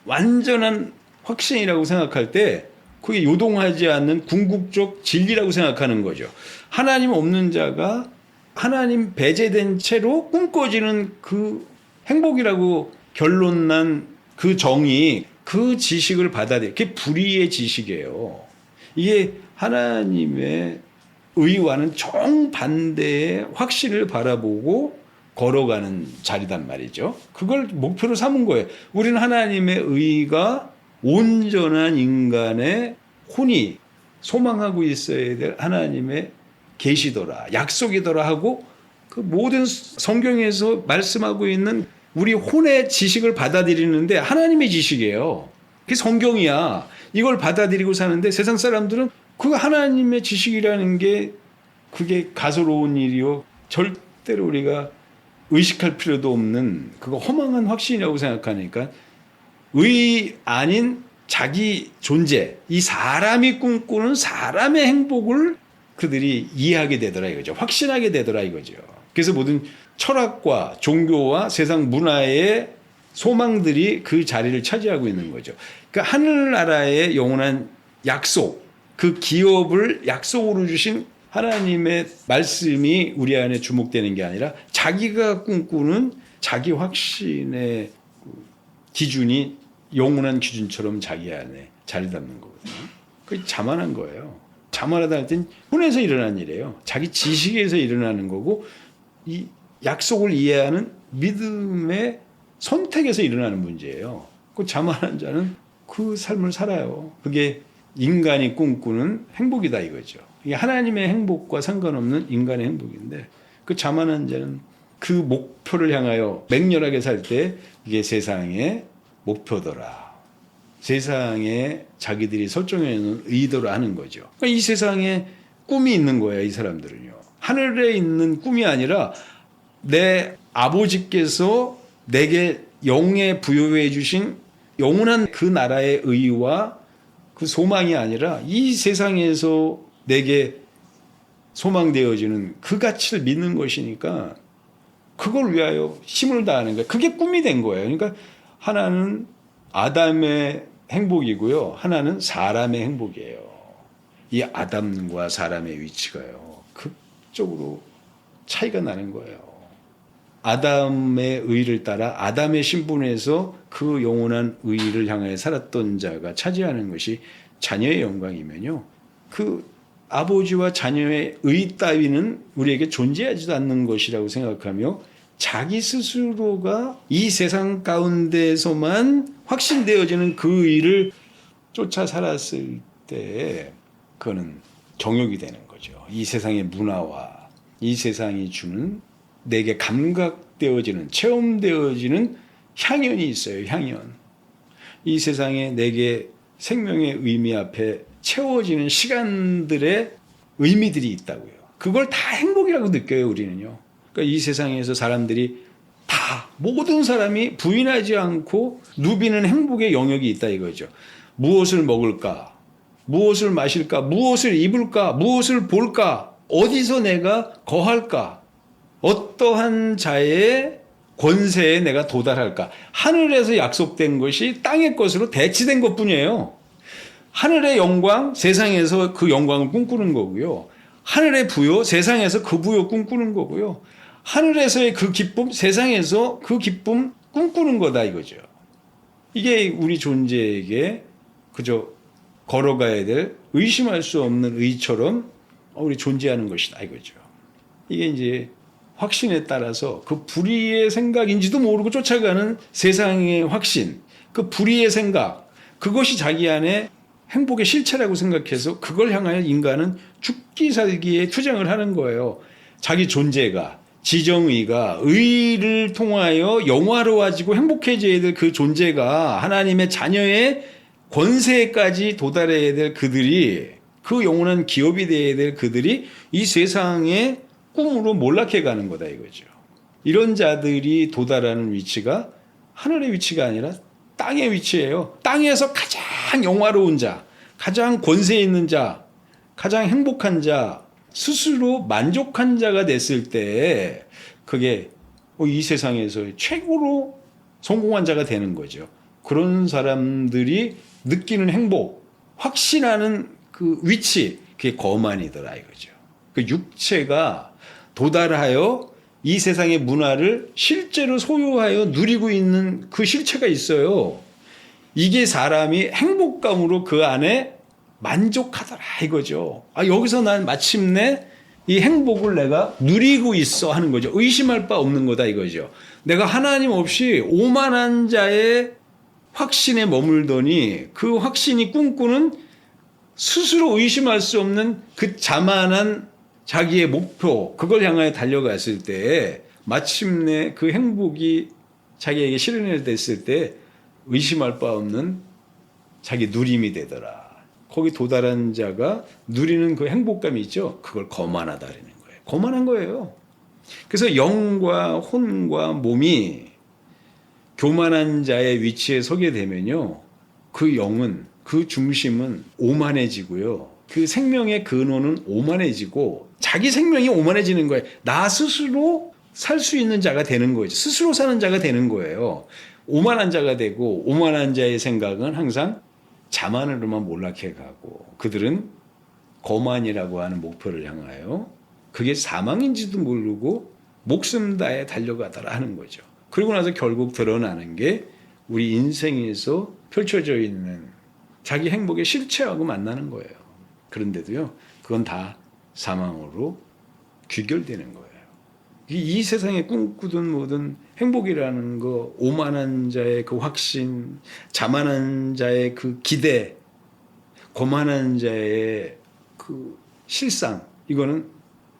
완전한 확신이라고 생각할 때 그게 요동하지 않는 궁극적 진리라고 생각하는 거죠. 하나님 없는 자가 하나님 배제된 채로 꿈꿔지는 그 행복이라고 결론난 그 정의, 그 지식을 받아들여. 그게 불의의 지식이에요. 이게 하나님의 의와는 정반대의 확신을 바라보고 걸어가는 자리단 말이죠. 그걸 목표로 삼은 거예요. 우리는 하나님의 의가 온전한 인간의 혼이 소망하고 있어야 될 하나님의 계시더라, 약속이더라 하고 그 모든 성경에서 말씀하고 있는 우리 혼의 지식을 받아들이는데 하나님의 지식이에요. 그게 성경이야. 이걸 받아들이고 사는데 세상 사람들은 그 하나님의 지식이라는 게 그게 가소로운 일이요. 절대로 우리가 의식할 필요도 없는 그거 허망한 확신이라고 생각하니까 의 아닌 자기 존재, 이 사람이 꿈꾸는 사람의 행복을 그들이 이해하게 되더라 이거죠. 확신하게 되더라 이거죠. 그래서 모든 철학과 종교와 세상 문화의 소망들이 그 자리를 차지하고 있는 거죠. 그러니까 하늘나라의 영원한 약속, 그 기업을 약속으로 주신 하나님의 말씀이 우리 안에 주목되는 게 아니라 자기가 꿈꾸는 자기 확신의 기준이 영원한 기준처럼 자기 안에 자리 잡는 거거든요. 그게 자만한 거예요. 자만하다 할 땐 혼에서 일어난 일이에요. 자기 지식에서 일어나는 거고 이 약속을 이해하는 믿음의 선택에서 일어나는 문제예요. 그 자만한 자는 그 삶을 살아요. 그게 인간이 꿈꾸는 행복이다 이거죠. 이게 하나님의 행복과 상관없는 인간의 행복인데 그 자만한 자는 그 목표를 향하여 맹렬하게 살 때 이게 세상의 목표더라. 세상에 자기들이 설정해 놓은 의도로 하는 거죠. 그러니까 이 세상에 꿈이 있는 거예요. 이 사람들은요. 하늘에 있는 꿈이 아니라 내 아버지께서 내게 영에 부여해 주신 영원한 그 나라의 의와 그 소망이 아니라 이 세상에서 내게 소망되어지는 그 가치를 믿는 것이니까 그걸 위하여 힘을 다하는 거예요. 그게 꿈이 된 거예요. 그러니까 하나는 아담의 행복이고요. 하나는 사람의 행복이에요. 이 아담과 사람의 위치가요. 극적으로 차이가 나는 거예요. 아담의 의를 따라 아담의 신분에서 그 영원한 의를 향해 살았던 자가 차지하는 것이 자녀의 영광이면요. 그 아버지와 자녀의 의 따위는 우리에게 존재하지도 않는 것이라고 생각하며 자기 스스로가 이 세상 가운데서만 확신되어지는 그 의를 쫓아 살았을 때 그거는 정욕이 되는 거죠. 이 세상의 문화와 이 세상이 주는 내게 감각되어지는 체험되어지는 향연이 있어요. 향연. 이 세상에 내게 생명의 의미 앞에 채워지는 시간들의 의미들이 있다고요. 그걸 다 행복이라고 느껴요. 우리는요. 그러니까 이 세상에서 사람들이 다 모든 사람이 부인하지 않고 누비는 행복의 영역이 있다 이거죠. 무엇을 먹을까? 무엇을 마실까? 무엇을 입을까? 무엇을 볼까? 어디서 내가 거할까? 어떠한 자의 권세에 내가 도달할까? 하늘에서 약속된 것이 땅의 것으로 대치된 것뿐이에요. 하늘의 영광, 세상에서 그 영광을 꿈꾸는 거고요. 하늘의 부요, 세상에서 그 부요 꿈꾸는 거고요. 하늘에서의 그 기쁨, 세상에서 그 기쁨 꿈꾸는 거다 이거죠. 이게 우리 존재에게 그저 걸어가야 될 의심할 수 없는 의처럼 우리 존재하는 것이다 이거죠. 이게 이제 확신에 따라서 그 불의의 생각인지도 모르고 쫓아가는 세상의 확신, 그 불의의 생각, 그것이 자기 안에 행복의 실체라고 생각해서 그걸 향하여 인간은 죽기 살기에 투쟁을 하는 거예요. 자기 존재가, 지정의가 의를 통하여 영화로워지고 행복해져야 될 그 존재가 하나님의 자녀의 권세까지 도달해야 될 그들이, 그 영원한 기업이 되어야 될 그들이 이 세상의 꿈으로 몰락해 가는 거다 이거죠. 이런 자들이 도달하는 위치가 하늘의 위치가 아니라 땅의 위치예요. 땅에서 가장 영화로운 자, 가장 권세 있는 자, 가장 행복한 자, 스스로 만족한 자가 됐을 때 그게 이 세상에서 최고로 성공한 자가 되는 거죠. 그런 사람들이 느끼는 행복, 확신하는 그 위치, 그게 거만이더라 이거죠. 그 육체가 도달하여 이 세상의 문화를 실제로 소유하여 누리고 있는 그 실체가 있어요. 이게 사람이 행복감으로 그 안에 만족하더라 이거죠. 여기서 난 마침내 이 행복을 내가 누리고 있어 하는 거죠. 의심할 바 없는 거다 이거죠. 내가 하나님 없이 오만한 자의 확신에 머물더니 그 확신이 꿈꾸는 스스로 의심할 수 없는 그 자만한 자기의 목표 그걸 향하여 달려갔을 때 마침내 그 행복이 자기에게 실현됐을 때 의심할 바 없는 자기 누림이 되더라. 거기 도달한 자가 누리는 그 행복감이 있죠. 그걸 거만하다라는 거예요. 거만한 거예요. 그래서 영과 혼과 몸이 교만한 자의 위치에 서게 되면요. 그 영은 그 중심은 오만해지고요. 그 생명의 근원은 오만해지고 자기 생명이 오만해지는 거예요. 나 스스로 살 수 있는 자가 되는 거죠. 스스로 사는 자가 되는 거예요. 오만한 자가 되고 오만한 자의 생각은 항상 자만으로만 몰락해 가고 그들은 거만이라고 하는 목표를 향하여 그게 사망인지도 모르고 목숨 다해 달려가더라 하는 거죠. 그리고 나서 결국 드러나는 게 우리 인생에서 펼쳐져 있는 자기 행복의 실체하고 만나는 거예요. 그런데도요, 그건 다 사망으로 귀결되는 거예요. 이 세상에 꿈꾸던 모든 행복이라는 거, 오만한 자의 그 확신, 자만한 자의 그 기대, 거만한 자의 그 실상, 이거는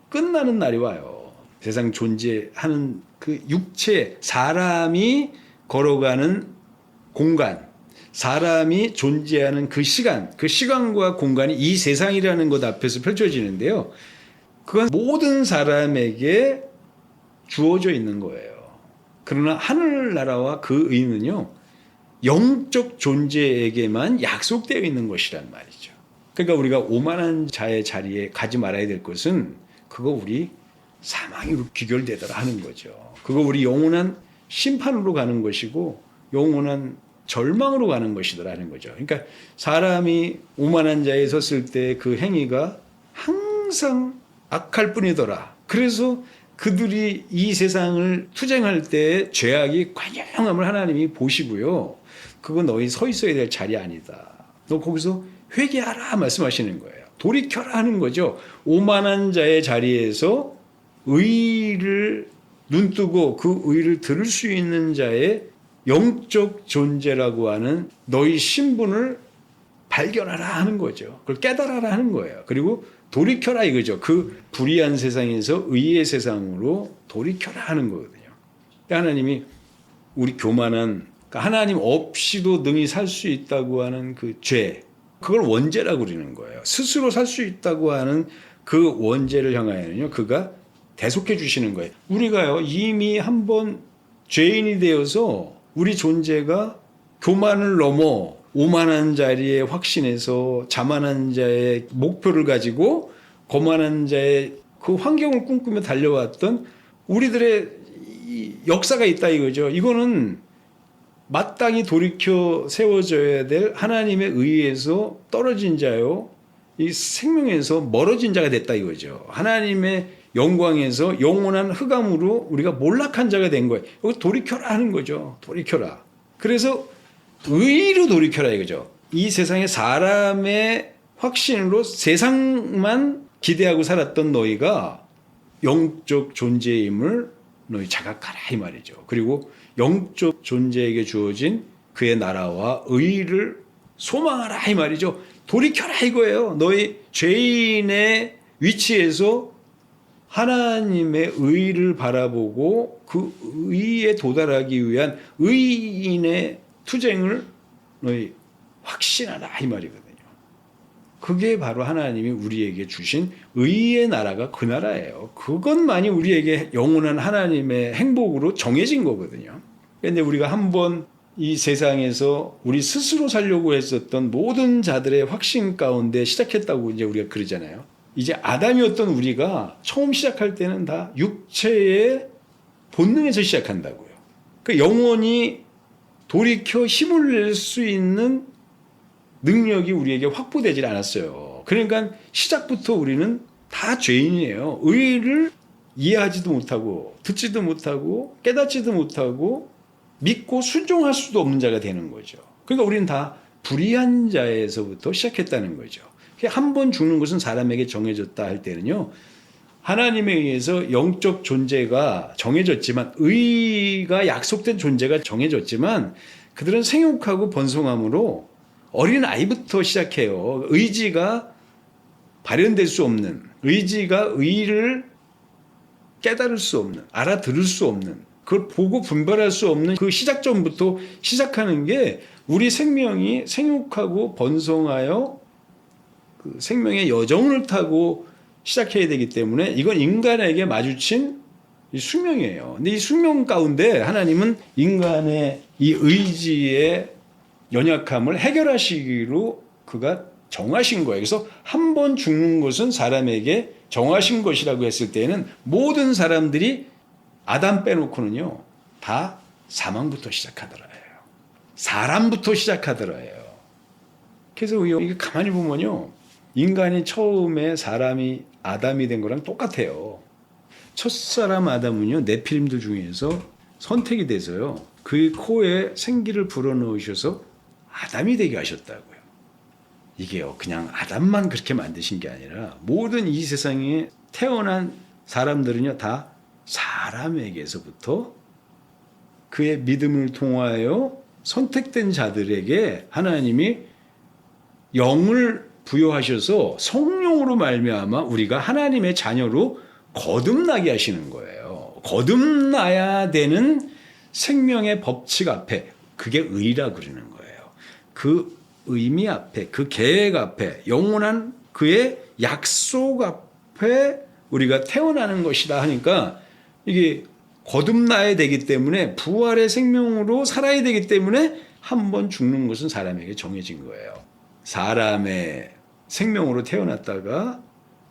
끝나는 날이 와요. 세상 존재하는 그 육체, 사람이 걸어가는 공간, 사람이 존재하는 그 시간, 그 시간과 공간이 이 세상이라는 것 앞에서 펼쳐지는데요. 그건 모든 사람에게 주어져 있는 거예요. 그러나 하늘나라와 그 의는요, 영적 존재에게만 약속되어 있는 것이란 말이죠. 그러니까 우리가 오만한 자의 자리에 가지 말아야 될 것은 그거 우리 사망으로 귀결되더라 하는 거죠. 그거 우리 영원한 심판으로 가는 것이고 영원한 절망으로 가는 것이더라는 거죠. 그러니까 사람이 오만한 자에 섰을 때 그 행위가 항상 악할 뿐이더라. 그래서 그들이 이 세상을 투쟁할 때 죄악이 관영함을 하나님이 보시고요. 그거 너희 서 있어야 될 자리 아니다. 너 거기서 회개하라 말씀하시는 거예요. 돌이켜라 하는 거죠. 오만한 자의 자리에서 의를 눈뜨고 그 의를 들을 수 있는 자의 영적 존재라고 하는 너희 신분을 발견하라 하는 거죠. 그걸 깨달아라 하는 거예요. 그리고 돌이켜라 이거죠. 그 불의한 세상에서 의의 세상으로 돌이켜라 하는 거거든요. 하나님이 우리 교만한, 그러니까 하나님 없이도 능히 살 수 있다고 하는 그 죄, 그걸 원죄라고 그러는 거예요. 스스로 살 수 있다고 하는 그 원죄를 향하여는요, 그가 대속해 주시는 거예요. 우리가요, 이미 한번 죄인이 되어서 우리 존재가 교만을 넘어 오만한 자리에 확신해서 자만한 자의 목표를 가지고 거만한 자의 그 환경을 꿈꾸며 달려왔던 우리들의 역사가 있다 이거죠. 이거는 마땅히 돌이켜 세워져야 될 하나님의 의에서 떨어진 자요, 이 생명에서 멀어진 자가 됐다 이거죠. 하나님의 영광에서 영원한 흑암으로 우리가 몰락한 자가 된 거예요. 이거 돌이켜라 하는 거죠. 돌이켜라. 그래서 의로 돌이켜라 이거죠. 이 세상에 사람의 확신으로 세상만 기대하고 살았던 너희가 영적 존재임을 너희 자각하라 이 말이죠. 그리고 영적 존재에게 주어진 그의 나라와 의를 소망하라 이 말이죠. 돌이켜라 이거예요. 너희 죄인의 위치에서 하나님의 의를 바라보고 그 의에 도달하기 위한 의인의 투쟁을 너희 확신하라 이 말이거든요. 그게 바로 하나님이 우리에게 주신 의의 나라가 그 나라예요. 그것만이 우리에게 영원한 하나님의 행복으로 정해진 거거든요. 그런데 우리가 한번 이 세상에서 우리 스스로 살려고 했었던 모든 자들의 확신 가운데 시작했다고 이제 우리가 그러잖아요. 이제 아담이었던 우리가 처음 시작할 때는 다 육체의 본능에서 시작한다고요. 그 영원히 돌이켜 힘을 낼 수 있는 능력이 우리에게 확보되질 않았어요. 그러니까 시작부터 우리는 다 죄인이에요. 의를 이해하지도 못하고 듣지도 못하고 깨닫지도 못하고 믿고 순종할 수도 없는 자가 되는 거죠. 그러니까 우리는 다 불의한 자에서부터 시작했다는 거죠. 한 번 죽는 것은 사람에게 정해졌다 할 때는요, 하나님에 의해서 영적 존재가 정해졌지만, 의가 약속된 존재가 정해졌지만 그들은 생육하고 번성함으로 어린 아이부터 시작해요. 의지가 발현될 수 없는, 의지가 의를 깨달을 수 없는, 알아들을 수 없는, 그걸 보고 분별할 수 없는 그 시작점부터 시작하는 게 우리 생명이 생육하고 번성하여 그 생명의 여정을 타고 시작해야 되기 때문에 이건 인간에게 마주친 이 숙명이에요. 근데 이 숙명 가운데 하나님은 인간의 이 의지의 연약함을 해결하시기로 그가 정하신 거예요. 그래서 한 번 죽는 것은 사람에게 정하신 것이라고 했을 때는 모든 사람들이 아담 빼놓고는요, 다 사망부터 시작하더라요. 사람부터 시작하더라요. 그래서 이게 가만히 보면요, 인간이 처음에 사람이 아담이 된 거랑 똑같아요. 첫사람 아담은요, 네필림들 중에서 선택이 돼서요, 그의 코에 생기를 불어넣으셔서 아담이 되게 하셨다고요. 이게요, 그냥 아담만 그렇게 만드신 게 아니라 모든 이 세상에 태어난 사람들은요, 다 사람에게서부터 그의 믿음을 통하여 선택된 자들에게 하나님이 영을 부여하셔서 성령으로 말미암아 우리가 하나님의 자녀로 거듭나게 하시는 거예요. 거듭나야 되는 생명의 법칙 앞에, 그게 의라 그러는 거예요. 그 의미 앞에, 그 계획 앞에, 영원한 그의 약속 앞에 우리가 태어나는 것이다 하니까 이게 거듭나야 되기 때문에, 부활의 생명으로 살아야 되기 때문에 한 번 죽는 것은 사람에게 정해진 거예요. 사람의 생명으로 태어났다가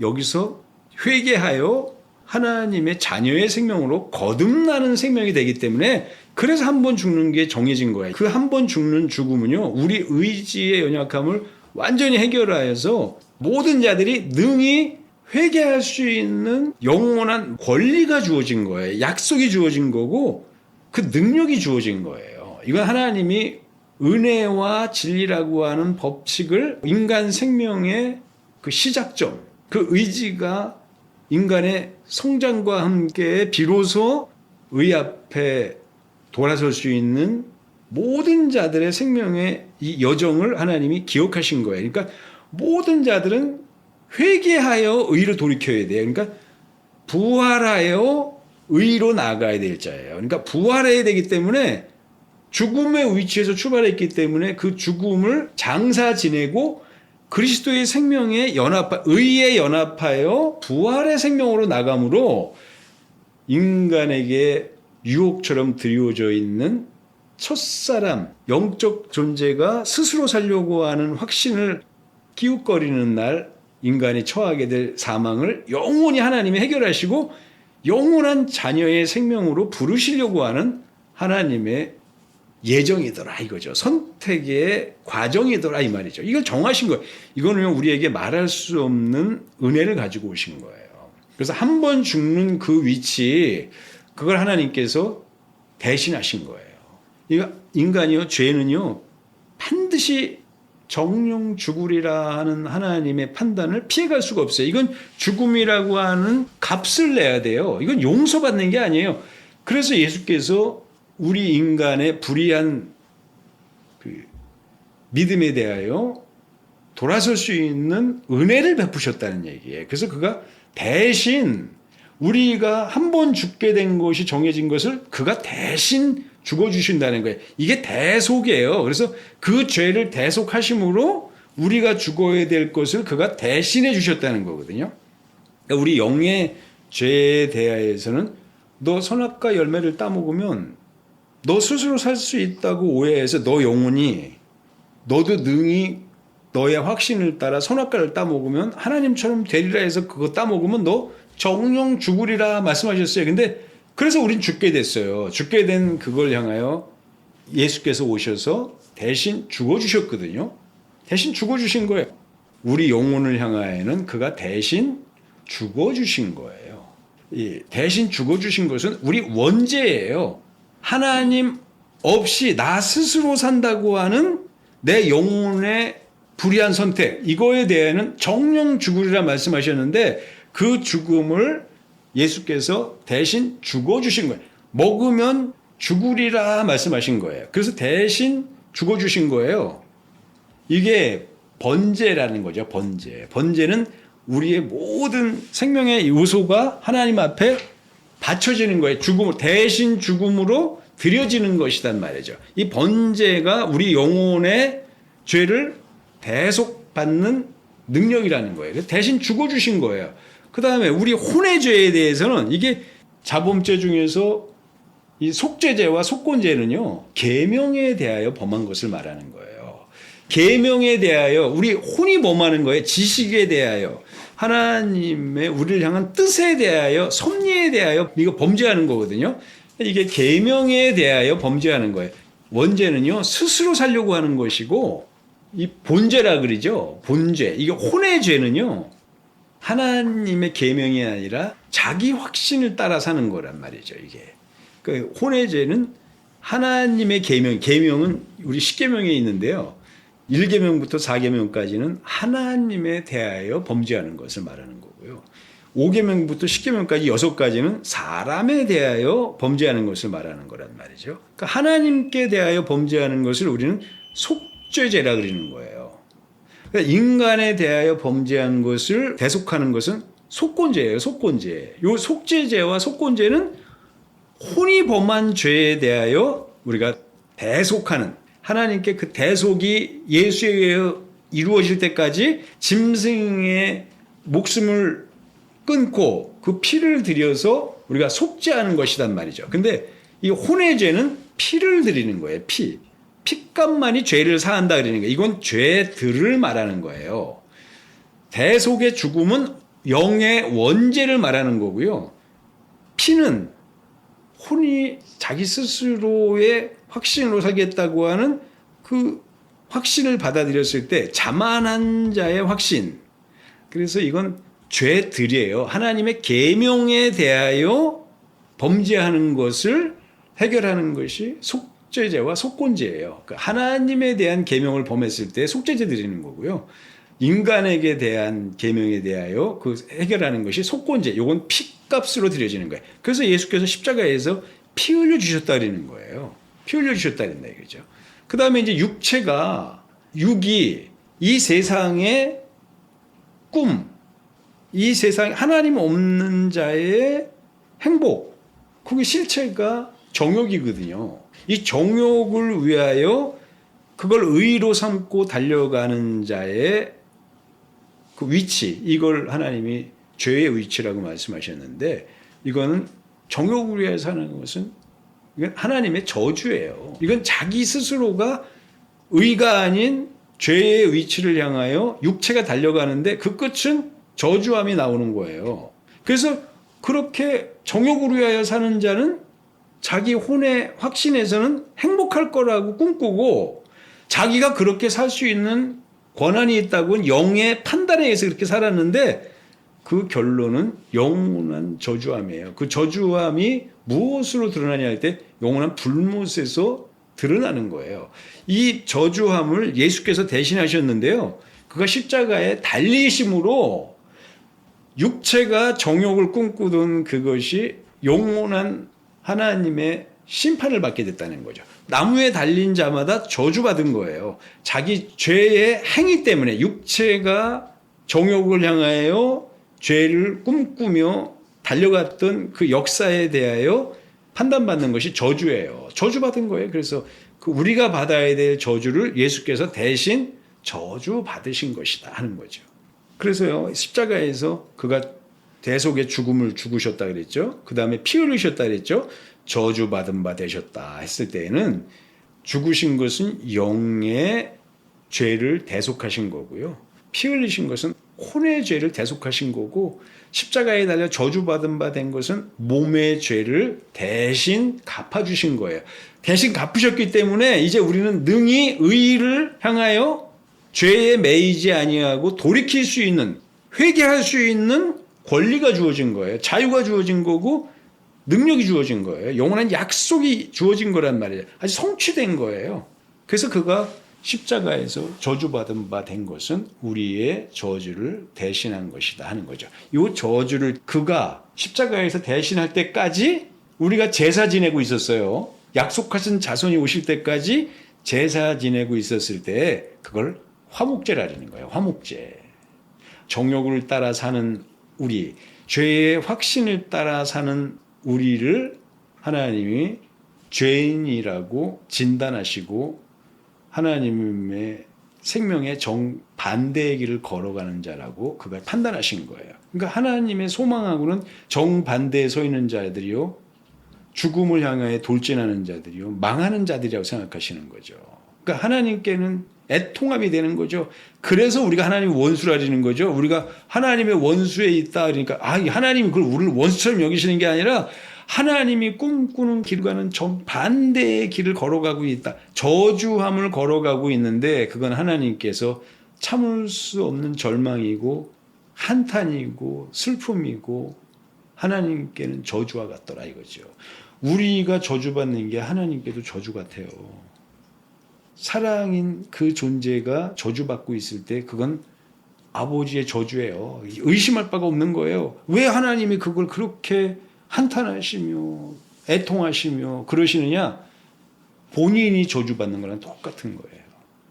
여기서 회개하여 하나님의 자녀의 생명으로 거듭나는 생명이 되기 때문에, 그래서 한 번 죽는 게 정해진 거예요. 그 한 번 죽는 죽음은요, 우리 의지의 연약함을 완전히 해결하여서 모든 자들이 능히 회개할 수 있는 영원한 권리가 주어진 거예요. 약속이 주어진 거고 그 능력이 주어진 거예요. 이건 하나님이 은혜와 진리라고 하는 법칙을 인간 생명의 그 시작점, 그 의지가 인간의 성장과 함께 비로소 의 앞에 돌아설 수 있는 모든 자들의 생명의 이 여정을 하나님이 기억하신 거예요. 그러니까 모든 자들은 회개하여 의로 돌이켜야 돼요. 그러니까 부활하여 의로 나아가야 될 자예요. 그러니까 부활해야 되기 때문에 죽음의 위치에서 출발했기 때문에 그 죽음을 장사 지내고 그리스도의 생명에 의에 연합하여 부활의 생명으로 나감으로 인간에게 유혹처럼 드리워져 있는 첫사람, 영적 존재가 스스로 살려고 하는 확신을 기웃거리는 날 인간이 처하게 될 사망을 영원히 하나님이 해결하시고 영원한 자녀의 생명으로 부르시려고 하는 하나님의 예정이더라 이거죠. 선택의 과정이더라 이 말이죠. 이걸 정하신 거예요. 이거는 우리에게 말할 수 없는 은혜를 가지고 오신 거예요. 그래서 한 번 죽는 그 위치, 그걸 하나님께서 대신하신 거예요. 이거 인간이요, 죄는요, 반드시 정령 죽으리라 하는 하나님의 판단을 피해갈 수가 없어요. 이건 죽음이라고 하는 값을 내야 돼요. 이건 용서받는 게 아니에요. 그래서 예수께서 우리 인간의 불의한 그 믿음에 대하여 돌아설 수 있는 은혜를 베푸셨다는 얘기예요. 그래서 그가 대신 우리가 한 번 죽게 된 것이 정해진 것을 그가 대신 죽어주신다는 거예요. 이게 대속이에요. 그래서 그 죄를 대속하심으로 우리가 죽어야 될 것을 그가 대신해 주셨다는 거거든요. 그러니까 우리 영의 죄에 대하여서는 너 선악과 열매를 따먹으면 너 스스로 살 수 있다고 오해해서 너 영혼이 너도 능히 너의 확신을 따라 선악과를 따먹으면 하나님처럼 되리라 해서 그거 따먹으면 너 정령 죽으리라 말씀하셨어요. 근데 그래서 우린 죽게 됐어요. 죽게 된 그걸 향하여 예수께서 오셔서 대신 죽어주셨거든요. 대신 죽어주신 거예요. 우리 영혼을 향하여는 그가 대신 죽어주신 거예요. 이 대신 죽어주신 것은 우리 원죄예요. 하나님 없이 나 스스로 산다고 하는 내 영혼의 불의한 선택, 이거에 대해서는 정령 죽으리라 말씀하셨는데 그 죽음을 예수께서 대신 죽어주신 거예요. 먹으면 죽으리라 말씀하신 거예요. 그래서 대신 죽어주신 거예요. 이게 번제라는 거죠. 번제. 번제는 우리의 모든 생명의 요소가 하나님 앞에 바쳐지는 거예요. 대신 죽음으로 드려지는 것이란 말이죠. 이 번제가 우리 영혼의 죄를 대속받는 능력이라는 거예요. 대신 죽어주신 거예요. 그 다음에 우리 혼의 죄에 대해서는 이게 자범죄 중에서 이 속죄죄와 속건죄는요, 계명에 대하여 범한 것을 말하는 거예요. 계명에 대하여 우리 혼이 범하는 거예요. 지식에 대하여, 하나님의 우리를 향한 뜻에 대하여, 섭리에 대하여 이거 범죄하는 거거든요. 이게 계명에 대하여 범죄하는 거예요. 원죄는요, 스스로 살려고 하는 것이고, 이 본죄라 그러죠. 본죄. 이게 혼의 죄는요, 하나님의 계명이 아니라 자기 확신을 따라 사는 거란 말이죠. 이게. 그 혼의 죄는 하나님의 계명은 우리 10계명에 있는데요. 1계명부터 4계명까지는 하나님에 대하여 범죄하는 것을 말하는 거고요. 5계명부터 10계명까지 6가지는 사람에 대하여 범죄하는 것을 말하는 거란 말이죠. 그러니까 하나님께 대하여 범죄하는 것을 우리는 속죄죄라 그러는 거예요. 그러니까 인간에 대하여 범죄한 것을 대속하는 것은 속건죄예요. 속건죄. 요 속죄죄와 속건죄는 혼이 범한 죄에 대하여 우리가 대속하는, 하나님께 그 대속이 예수에 의해 이루어질 때까지 짐승의 목숨을 끊고 그 피를 들여서 우리가 속죄하는 것이란 말이죠. 근데 이 혼의 죄는 피를 드리는 거예요. 피값만이 죄를 사한다 그러는 거예요. 이건 죄들을 말하는 거예요. 대속의 죽음은 영의 원죄를 말하는 거고요. 피는 혼이 자기 스스로의 확신으로 살겠다고 하는 그 확신을 받아들였을 때 자만한 자의 확신. 그래서 이건 죄들이에요. 하나님의 계명에 대하여 범죄하는 것을 해결하는 것이 속죄죄와 속건죄예요. 그러니까 하나님에 대한 계명을 범했을 때 속죄죄 드리는 거고요. 인간에게 대한 계명에 대하여 그 해결하는 것이 속건죄. 이건 피값으로 드려지는 거예요. 그래서 예수께서 십자가에서 피 흘려 주셨다 그러는 거예요. 피 흘려 주셨다 그런다 이거죠. 그 다음에 이제 육이 이 세상의 꿈, 이 세상 하나님 없는 자의 행복, 그게 실체가 정욕이거든요. 이 정욕을 위하여 그걸 의로 삼고 달려가는 자의 그 위치, 이걸 하나님이 죄의 위치라고 말씀하셨는데, 이거는 정욕을 위해 사는 것은 이건 하나님의 저주예요. 이건 자기 스스로가 의가 아닌 죄의 위치를 향하여 육체가 달려가는데 그 끝은 저주함이 나오는 거예요. 그래서 그렇게 정욕을 위하여 사는 자는 자기 혼의 확신에서는 행복할 거라고 꿈꾸고, 자기가 그렇게 살 수 있는 권한이 있다고 영의 판단에 의해서 그렇게 살았는데 그 결론은 영원한 저주함이에요. 그 저주함이 무엇으로 드러나냐 할 때 영원한 불못에서 드러나는 거예요. 이 저주함을 예수께서 대신하셨는데요. 그가 십자가에 달리심으로 육체가 정욕을 꿈꾸던 그것이 영원한 하나님의 심판을 받게 됐다는 거죠. 나무에 달린 자마다 저주받은 거예요. 자기 죄의 행위 때문에 육체가 정욕을 향하여 죄를 꿈꾸며 달려갔던 그 역사에 대하여 판단받는 것이 저주예요. 저주받은 거예요. 그래서 그 우리가 받아야 될 저주를 예수께서 대신 저주받으신 것이다 하는 거죠. 그래서요, 십자가에서 그가 대속의 죽음을 죽으셨다 그랬죠. 그 다음에 피 흘리셨다 그랬죠. 저주받은 바 되셨다 했을 때에는 죽으신 것은 영의 죄를 대속하신 거고요. 피 흘리신 것은 혼의 죄를 대속하신 거고, 십자가에 달려 저주받은 바 된 것은 몸의 죄를 대신 갚아주신 거예요. 대신 갚으셨기 때문에 이제 우리는 능히 의를 향하여 죄에 매이지 아니하고 돌이킬 수 있는, 회개할 수 있는 권리가 주어진 거예요. 자유가 주어진 거고 능력이 주어진 거예요. 영원한 약속이 주어진 거란 말이에요. 아직 성취된 거예요. 그래서 그가 십자가에서 저주받은 바 된 것은 우리의 저주를 대신한 것이다 하는 거죠. 이 저주를 그가 십자가에서 대신할 때까지 우리가 제사 지내고 있었어요. 약속하신 자손이 오실 때까지 제사 지내고 있었을 때 그걸 화목제라는 거예요. 화목제. 정욕을 따라 사는 우리, 죄의 확신을 따라 사는 우리를 하나님이 죄인이라고 진단하시고 하나님의 생명의 정반대의 길을 걸어가는 자라고 그걸 판단하신 거예요. 그러니까 하나님의 소망하고는 정반대에 서 있는 자들이요, 죽음을 향하여 돌진하는 자들이요, 망하는 자들이라고 생각하시는 거죠. 그러니까 하나님께는 애통함이 되는 거죠. 그래서 우리가 하나님의 원수라는 거죠. 우리가 하나님의 원수에 있다 그러니까 하나님이 그걸 우리를 원수처럼 여기시는 게 아니라 하나님이 꿈꾸는 길과는 정반대의 길을 걸어가고 있다. 저주함을 걸어가고 있는데 그건 하나님께서 참을 수 없는 절망이고 한탄이고 슬픔이고 하나님께는 저주와 같더라 이거죠. 우리가 저주받는 게 하나님께도 저주 같아요. 사랑인 그 존재가 저주받고 있을 때 그건 아버지의 저주예요. 의심할 바가 없는 거예요. 왜 하나님이 그걸 그렇게 한탄하시며 애통하시며 그러시느냐? 본인이 저주받는 거랑 똑같은 거예요.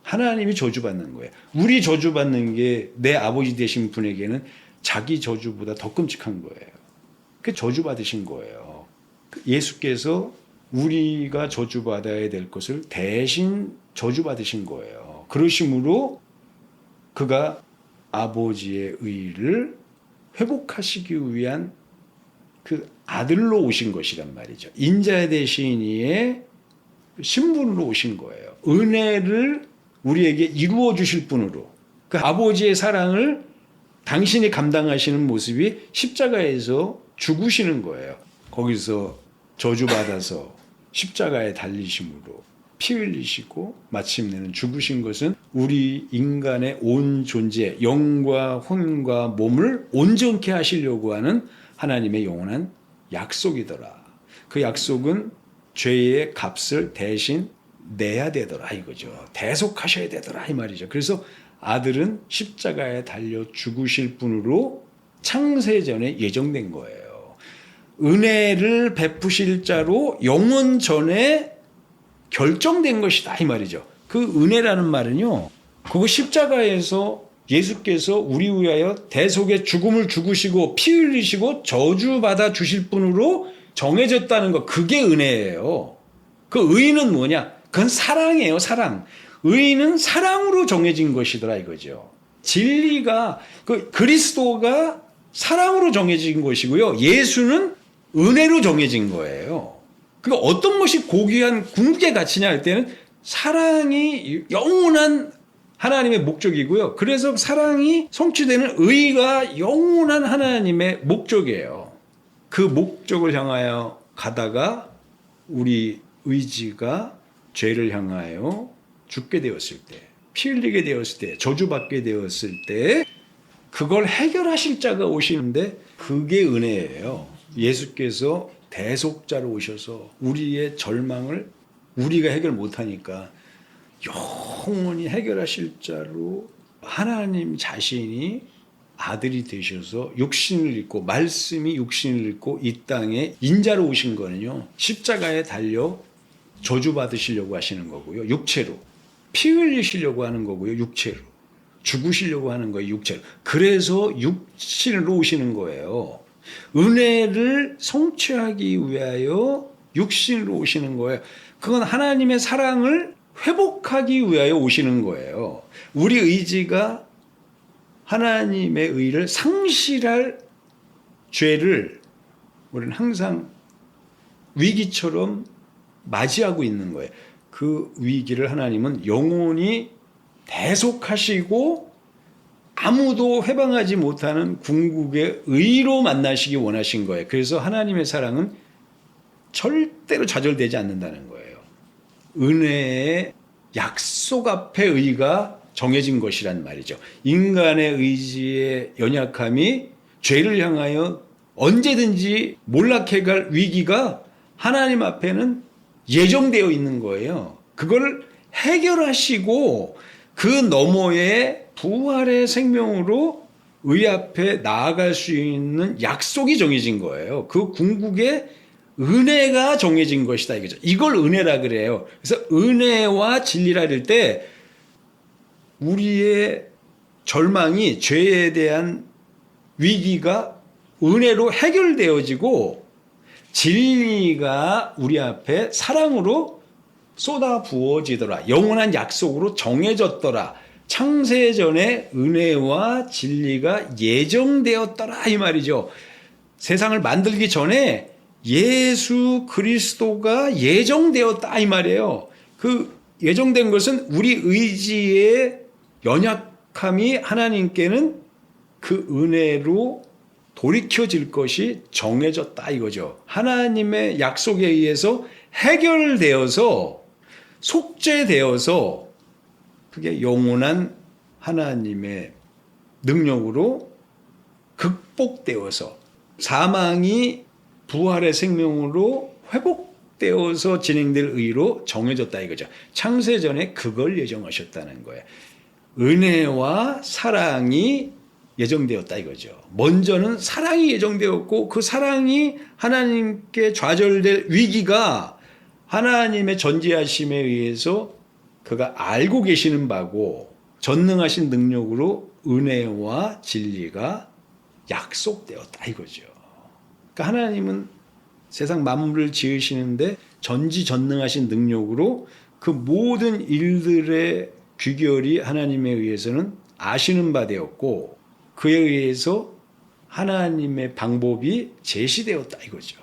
하나님이 저주받는 거예요. 우리 저주받는 게 내 아버지 되신 분에게는 자기 저주보다 더 끔찍한 거예요. 그 저주받으신 거예요. 예수께서 우리가 저주받아야 될 것을 대신 저주받으신 거예요. 그러심으로 그가 아버지의 의를 회복하시기 위한 그 아들로 오신 것이란 말이죠. 인자 대신 이의 신분으로 오신 거예요. 은혜를 우리에게 이루어 주실 분으로. 그 아버지의 사랑을 당신이 감당하시는 모습이 십자가에서 죽으시는 거예요. 거기서 저주받아서 십자가에 달리심으로 피 흘리시고 마침내는 죽으신 것은 우리 인간의 온 존재, 영과 혼과 몸을 온전케 하시려고 하는 하나님의 영원한 약속이더라. 그 약속은 죄의 값을 대신 내야 되더라 이거죠. 대속하셔야 되더라 이 말이죠. 그래서 아들은 십자가에 달려 죽으실 분으로 창세전에 예정된 거예요. 은혜를 베푸실 자로 영원 전에 결정된 것이다 이 말이죠. 그 은혜라는 말은요, 그거 십자가에서 예수께서 우리 위하여 대속의 죽음을 죽으시고 피 흘리시고 저주받아 주실 분으로 정해졌다는 거, 그게 은혜예요. 그 의는 뭐냐? 그건 사랑이에요. 사랑. 의는 사랑으로 정해진 것이더라 이거죠. 진리가 그리스도가 사랑으로 정해진 것이고요, 예수는 은혜로 정해진 거예요. 그러니까 어떤 것이 고귀한 궁극의 가치냐 할 때는 사랑이 영원한 하나님의 목적이고요. 그래서 사랑이 성취되는 의가 영원한 하나님의 목적이에요. 그 목적을 향하여 가다가 우리 의지가 죄를 향하여 죽게 되었을 때, 피 흘리게 되었을 때, 저주받게 되었을 때 그걸 해결하실 자가 오시는데 그게 은혜예요. 예수께서 대속자로 오셔서 우리의 절망을 우리가 해결 못하니까 영원히 해결하실 자로 하나님 자신이 아들이 되셔서 육신을 입고, 말씀이 육신을 입고 이 땅에 인자로 오신 거는요, 십자가에 달려 저주받으시려고 하시는 거고요, 육체로 피 흘리시려고 하는 거고요, 육체로 죽으시려고 하는 거예요, 육체로. 그래서 육신으로 오시는 거예요. 은혜를 성취하기 위하여 육신으로 오시는 거예요. 그건 하나님의 사랑을 회복하기 위하여 오시는 거예요. 우리 의지가 하나님의 의를 상실할 죄를 우리는 항상 위기처럼 맞이하고 있는 거예요. 그 위기를 하나님은 영원히 대속하시고 아무도 해방하지 못하는 궁극의 의로 만나시기 원하신 거예요. 그래서 하나님의 사랑은 절대로 좌절되지 않는다는 거예요. 은혜의 약속 앞에 의가 정해진 것이란 말이죠. 인간의 의지의 연약함이 죄를 향하여 언제든지 몰락해갈 위기가 하나님 앞에는 예정되어 있는 거예요. 그걸 해결하시고 그 너머에 부활의 생명으로 의 앞에 나아갈 수 있는 약속이 정해진 거예요. 그 궁극의 은혜가 정해진 것이다 이거죠. 이걸 은혜라 그래요. 그래서 은혜와 진리라 할 때 우리의 절망이, 죄에 대한 위기가 은혜로 해결되어지고 진리가 우리 앞에 사랑으로 쏟아 부어지더라. 영원한 약속으로 정해졌더라. 창세전에 은혜와 진리가 예정되었더라 이 말이죠. 세상을 만들기 전에 예수 그리스도가 예정되었다 이 말이에요. 그 예정된 것은 우리 의지의 연약함이 하나님께는 그 은혜로 돌이켜질 것이 정해졌다 이거죠. 하나님의 약속에 의해서 해결되어서 속죄되어서 그게 영원한 하나님의 능력으로 극복되어서 사망이 부활의 생명으로 회복되어서 진행될 의로 정해졌다 이거죠. 창세전에 그걸 예정하셨다는 거예요. 은혜와 사랑이 예정되었다 이거죠. 먼저는 사랑이 예정되었고 그 사랑이 하나님께 좌절될 위기가 하나님의 전지하심에 의해서 그가 알고 계시는 바고 전능하신 능력으로 은혜와 진리가 약속되었다 이거죠. 그러니까 하나님은 세상 만물을 지으시는데 전지전능하신 능력으로 그 모든 일들의 귀결이 하나님에 의해서는 아시는 바 되었고 그에 의해서 하나님의 방법이 제시되었다 이거죠.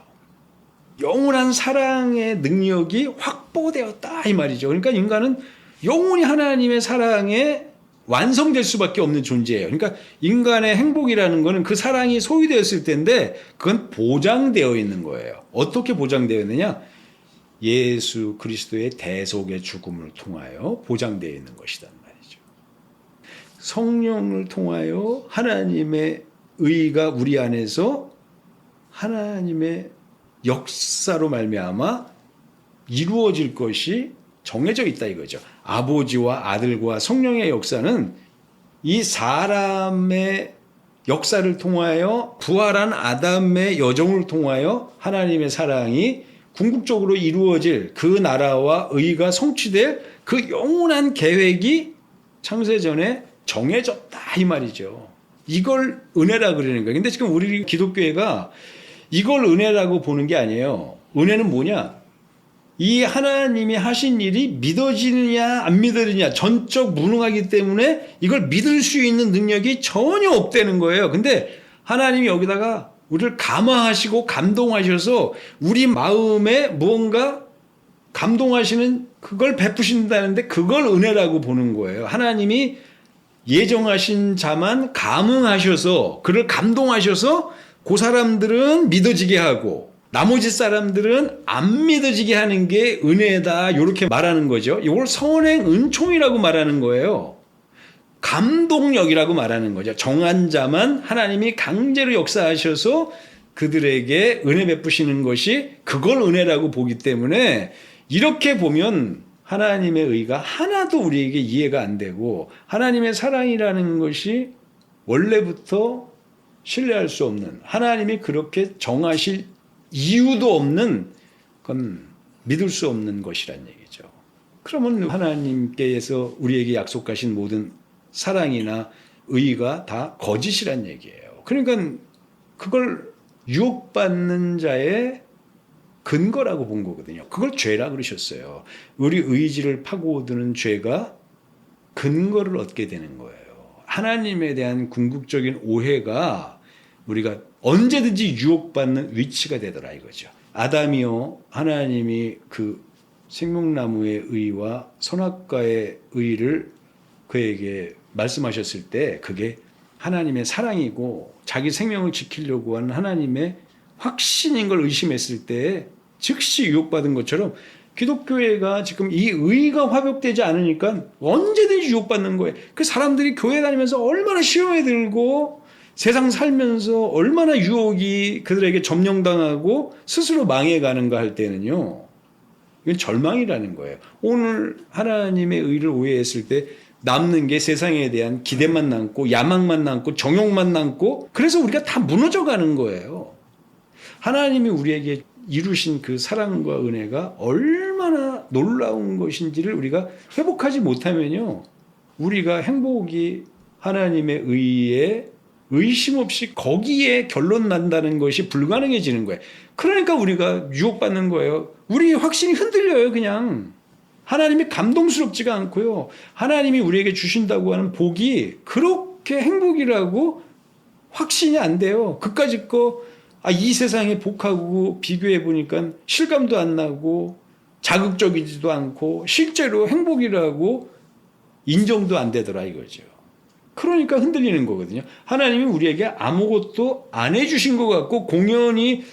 영원한 사랑의 능력이 확보되었다 이 말이죠. 그러니까 인간은 영원히 하나님의 사랑에 완성될 수밖에 없는 존재예요. 그러니까 인간의 행복이라는 것은 그 사랑이 소유되었을 텐데 그건 보장되어 있는 거예요. 어떻게 보장되어 있느냐? 예수 그리스도의 대속의 죽음을 통하여 보장되어 있는 것이란 말이죠. 성령을 통하여 하나님의 의가 우리 안에서 하나님의 역사로 말미암아 이루어질 것이 정해져 있다 이거죠. 아버지와 아들과 성령의 역사는 이 사람의 역사를 통하여 부활한 아담의 여정을 통하여 하나님의 사랑이 궁극적으로 이루어질 그 나라와 의가 성취될 그 영원한 계획이 창세전에 정해졌다 이 말이죠. 이걸 은혜라 그러는 거예요. 근데 지금 우리 기독교회가 이걸 은혜라고 보는 게 아니에요. 은혜는 뭐냐? 이 하나님이 하신 일이 믿어지느냐 안 믿어지느냐 전적 무능하기 때문에 이걸 믿을 수 있는 능력이 전혀 없다는 거예요. 근데 하나님이 여기다가 우리를 감화하시고 감동하셔서 우리 마음에 무언가 감동하시는 그걸 베푸신다는데 그걸 은혜라고 보는 거예요. 하나님이 예정하신 자만 감흥하셔서 그를 감동하셔서 그 사람들은 믿어지게 하고 나머지 사람들은 안 믿어지게 하는 게 은혜다 이렇게 말하는 거죠. 이걸 선행 은총이라고 말하는 거예요. 감동력이라고 말하는 거죠. 정한 자만 하나님이 강제로 역사하셔서 그들에게 은혜 베푸시는 것이 그걸 은혜라고 보기 때문에 이렇게 보면 하나님의 의가 하나도 우리에게 이해가 안 되고 하나님의 사랑이라는 것이 원래부터 신뢰할 수 없는 하나님이 그렇게 정하실 이유도 없는 건 믿을 수 없는 것이란 얘기죠. 그러면 하나님께서 우리에게 약속하신 모든 사랑이나 의가 다 거짓이란 얘기예요. 그러니까 그걸 유혹받는 자의 근거라고 본 거거든요. 그걸 죄라 그러셨어요. 우리 의지를 파고드는 죄가 근거를 얻게 되는 거예요. 하나님에 대한 궁극적인 오해가 우리가 언제든지 유혹받는 위치가 되더라 이거죠. 아담이요 하나님이 그 생명나무의 의와 선악과의 의를 그에게 말씀하셨을 때 그게 하나님의 사랑이고 자기 생명을 지키려고 하는 하나님의 확신인 걸 의심했을 때 즉시 유혹받은 것처럼 기독교회가 지금 이 의가 화벽되지 않으니까 언제든지 유혹받는 거예요. 그 사람들이 교회 다니면서 얼마나 시험에 들고 세상 살면서 얼마나 유혹이 그들에게 점령당하고 스스로 망해가는가 할 때는요. 이건 절망이라는 거예요. 오늘 하나님의 의를 오해했을 때 남는 게 세상에 대한 기대만 남고 야망만 남고 정욕만 남고 그래서 우리가 다 무너져가는 거예요. 하나님이 우리에게 이루신 그 사랑과 은혜가 얼마나 놀라운 것인지를 우리가 회복하지 못하면요. 우리가 행복이 하나님의 의에 의심 없이 거기에 결론 난다는 것이 불가능해지는 거예요. 그러니까 우리가 유혹받는 거예요. 우리 확신이 흔들려요, 그냥. 하나님이 감동스럽지가 않고요. 하나님이 우리에게 주신다고 하는 복이 그렇게 행복이라고 확신이 안 돼요. 그까짓 거, 이 세상의 복하고 비교해 보니까 실감도 안 나고 자극적이지도 않고 실제로 행복이라고 인정도 안 되더라 이거죠. 그러니까 흔들리는 거거든요. 하나님이 우리에게 아무것도 안 해주신 것 같고 공연히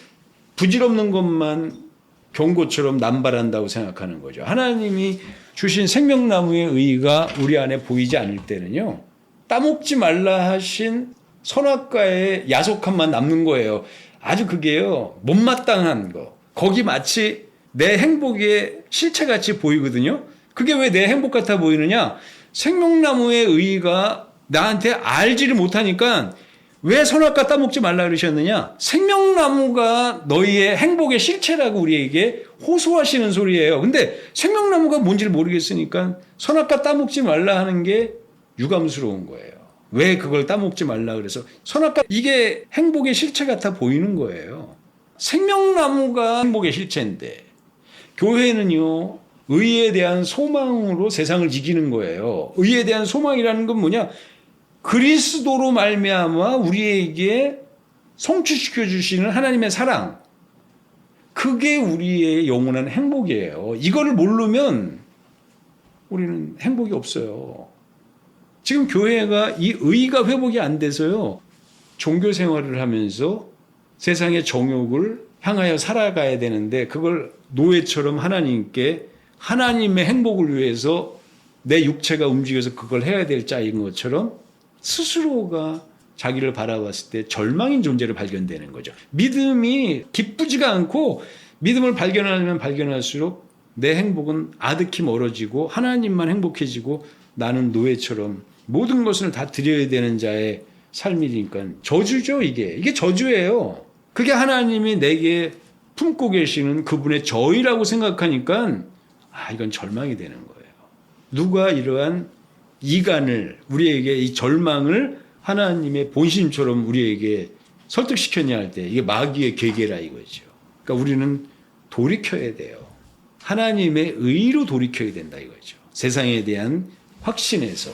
부질없는 것만 경고처럼 남발한다고 생각하는 거죠. 하나님이 주신 생명나무의 의의가 우리 안에 보이지 않을 때는요. 따먹지 말라 하신 선악과의 야속함만 남는 거예요. 아주 그게요. 못마땅한 거. 거기 마치 내 행복의 실체같이 보이거든요. 그게 왜 내 행복 같아 보이느냐? 생명나무의 의의가 나한테 알지를 못하니까 왜 선악과 따먹지 말라 그러셨느냐? 생명나무가 너희의 행복의 실체라고 우리에게 호소하시는 소리예요. 근데 생명나무가 뭔지를 모르겠으니까 선악과 따먹지 말라 하는 게 유감스러운 거예요. 왜 그걸 따먹지 말라 그래서 선악과 이게 행복의 실체 같아 보이는 거예요. 생명나무가 행복의 실체인데 교회는요. 의에 대한 소망으로 세상을 이기는 거예요. 의에 대한 소망이라는 건 뭐냐? 그리스도로 말미암아 우리에게 성취시켜 주시는 하나님의 사랑. 그게 우리의 영원한 행복이에요. 이거를 모르면 우리는 행복이 없어요. 지금 교회가 이 의가 회복이 안 돼서요. 종교 생활을 하면서 세상의 정욕을 향하여 살아가야 되는데 그걸 노예처럼 하나님께 하나님의 행복을 위해서 내 육체가 움직여서 그걸 해야 될 자인 것처럼 스스로가 자기를 바라봤을 때 절망인 존재를 발견되는 거죠. 믿음이 기쁘지가 않고 믿음을 발견하면 발견할수록 내 행복은 아득히 멀어지고 하나님만 행복해지고 나는 노예처럼 모든 것을 다 드려야 되는 자의 삶이니까 저주죠 이게. 이게 저주예요. 그게 하나님이 내게 품고 계시는 그분의 저희라고 생각하니까 이건 절망이 되는 거예요. 누가 이러한 이간을 우리에게 이 절망을 하나님의 본심처럼 우리에게 설득시켰냐 할 때 이게 마귀의 계계라 이거죠. 그러니까 우리는 돌이켜야 돼요. 하나님의 의로 돌이켜야 된다 이거죠. 세상에 대한 확신에서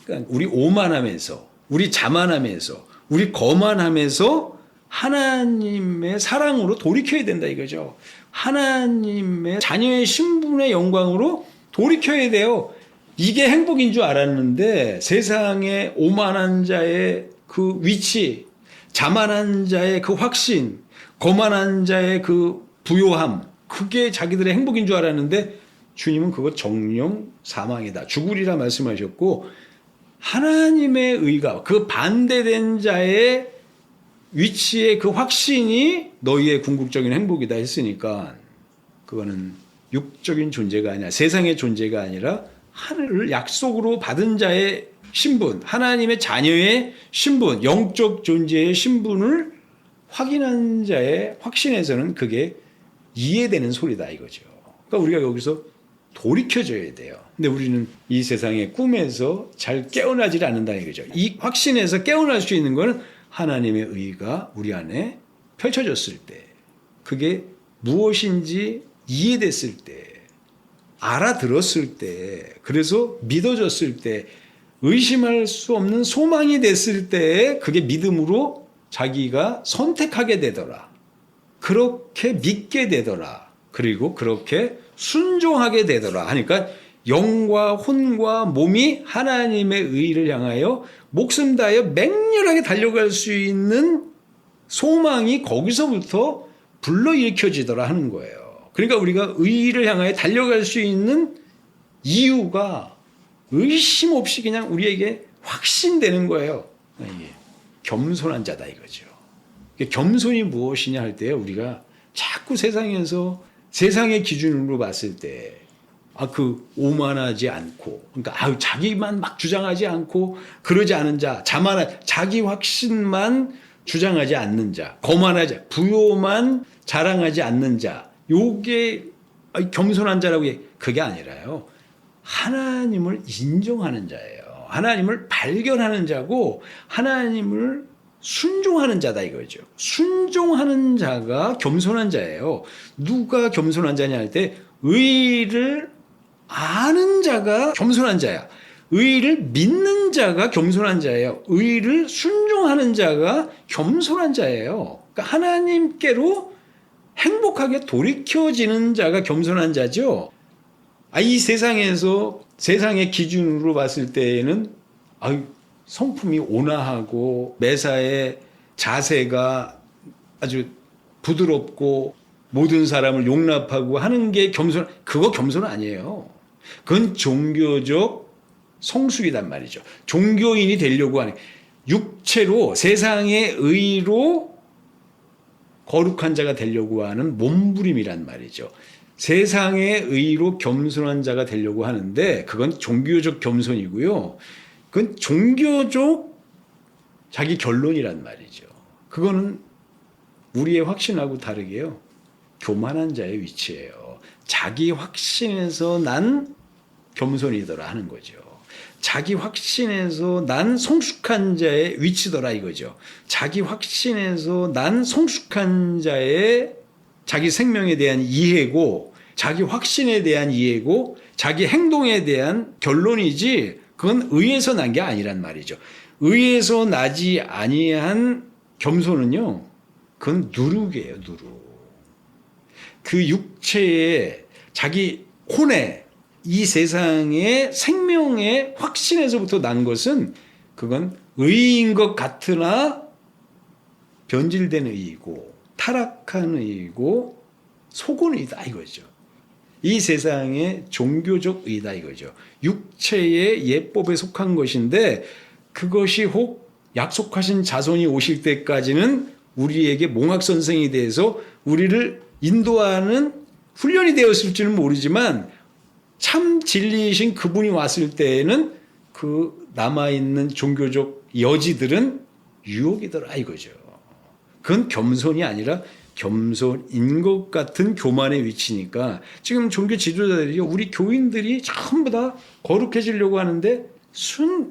그러니까 우리 오만함에서 우리 자만함에서 우리 거만함에서 하나님의 사랑으로 돌이켜야 된다 이거죠. 하나님의 자녀의 신분의 영광으로 돌이켜야 돼요. 이게 행복인 줄 알았는데 세상의 오만한 자의 그 위치, 자만한 자의 그 확신, 거만한 자의 그 부요함, 그게 자기들의 행복인 줄 알았는데 주님은 그거 정령 사망이다. 죽으리라 말씀하셨고 하나님의 의가 그 반대된 자의 위치의 그 확신이 너희의 궁극적인 행복이다 했으니까 그거는 육적인 존재가 아니라 세상의 존재가 아니라 하늘을 약속으로 받은 자의 신분, 하나님의 자녀의 신분, 영적 존재의 신분을 확인한 자의 확신에서는 그게 이해되는 소리다 이거죠. 그러니까 우리가 여기서 돌이켜줘야 돼요. 근데 우리는 이 세상의 꿈에서 잘 깨어나질 않는다 이거죠. 이 확신에서 깨어날 수 있는 것은 하나님의 의가 우리 안에 펼쳐졌을 때, 그게 무엇인지 이해됐을 때, 알아들었을 때, 그래서 믿어졌을 때, 의심할 수 없는 소망이 됐을 때 그게 믿음으로 자기가 선택하게 되더라. 그렇게 믿게 되더라. 그리고 그렇게 순종하게 되더라 하니까 영과 혼과 몸이 하나님의 의를 향하여 목숨 다하여 맹렬하게 달려갈 수 있는 소망이 거기서부터 불러일으켜지더라 하는 거예요. 그러니까 우리가 의를 향하여 달려갈 수 있는 이유가 의심 없이 그냥 우리에게 확신되는 거예요. 이게 겸손한 자다 이거죠. 겸손이 무엇이냐 할 때 우리가 자꾸 세상에서 세상의 기준으로 봤을 때 그 오만하지 않고 그러니까 자기만 막 주장하지 않고 그러지 않은 자, 자만한 자기 확신만 주장하지 않는 자, 거만하지 부요만 자랑하지 않는 자, 요게 겸손한 자라고 그게 아니라요. 하나님을 인정하는 자예요. 하나님을 발견하는 자고 하나님을 순종하는 자다 이거죠. 순종하는 자가 겸손한 자예요. 누가 겸손한 자냐 할 때 의를 아는 자가 겸손한 자야. 의를 믿는 자가 겸손한 자예요. 의를 순종하는 자가 겸손한 자예요. 그러니까 하나님께로 행복하게 돌이켜지는 자가 겸손한 자죠. 이 세상에서 세상의 기준으로 봤을 때에는 성품이 온화하고 매사에 자세가 아주 부드럽고 모든 사람을 용납하고 하는 게 그거 겸손 아니에요. 그건 종교적 성숙이란 말이죠. 종교인이 되려고 하는 육체로 세상의 의로 거룩한 자가 되려고 하는 몸부림이란 말이죠. 세상의 의로 겸손한 자가 되려고 하는데 그건 종교적 겸손이고요. 그건 종교적 자기 결론이란 말이죠. 그거는 우리의 확신하고 다르게요. 교만한 자의 위치예요. 자기 확신에서 난 겸손이더라 하는 거죠. 자기 확신에서 난 성숙한 자의 위치더라 이거죠. 자기 확신에서 난 성숙한 자의 자기 생명에 대한 이해고 자기 확신에 대한 이해고 자기 행동에 대한 결론이지 그건 의에서 난 게 아니란 말이죠. 의에서 나지 아니한 겸손은요. 그건 누룩이에요. 누룩. 그 육체의 자기 혼에 이 세상의 생명의 확신에서부터 난 것은 그건 의인 것 같으나 변질된 의이고 타락한 의이고 속은 의다 이거죠. 이 세상의 종교적 의다 이거죠. 육체의 예법에 속한 것인데 그것이 혹 약속하신 자손이 오실 때까지는 우리에게 몽학선생이 돼서 우리를 인도하는 훈련이 되었을지는 모르지만 참 진리이신 그분이 왔을 때에는 그 남아있는 종교적 여지들은 유혹이더라 이거죠. 그건 겸손이 아니라 겸손인 것 같은 교만의 위치니까 지금 종교 지도자들이 우리 교인들이 전부 다 거룩해지려고 하는데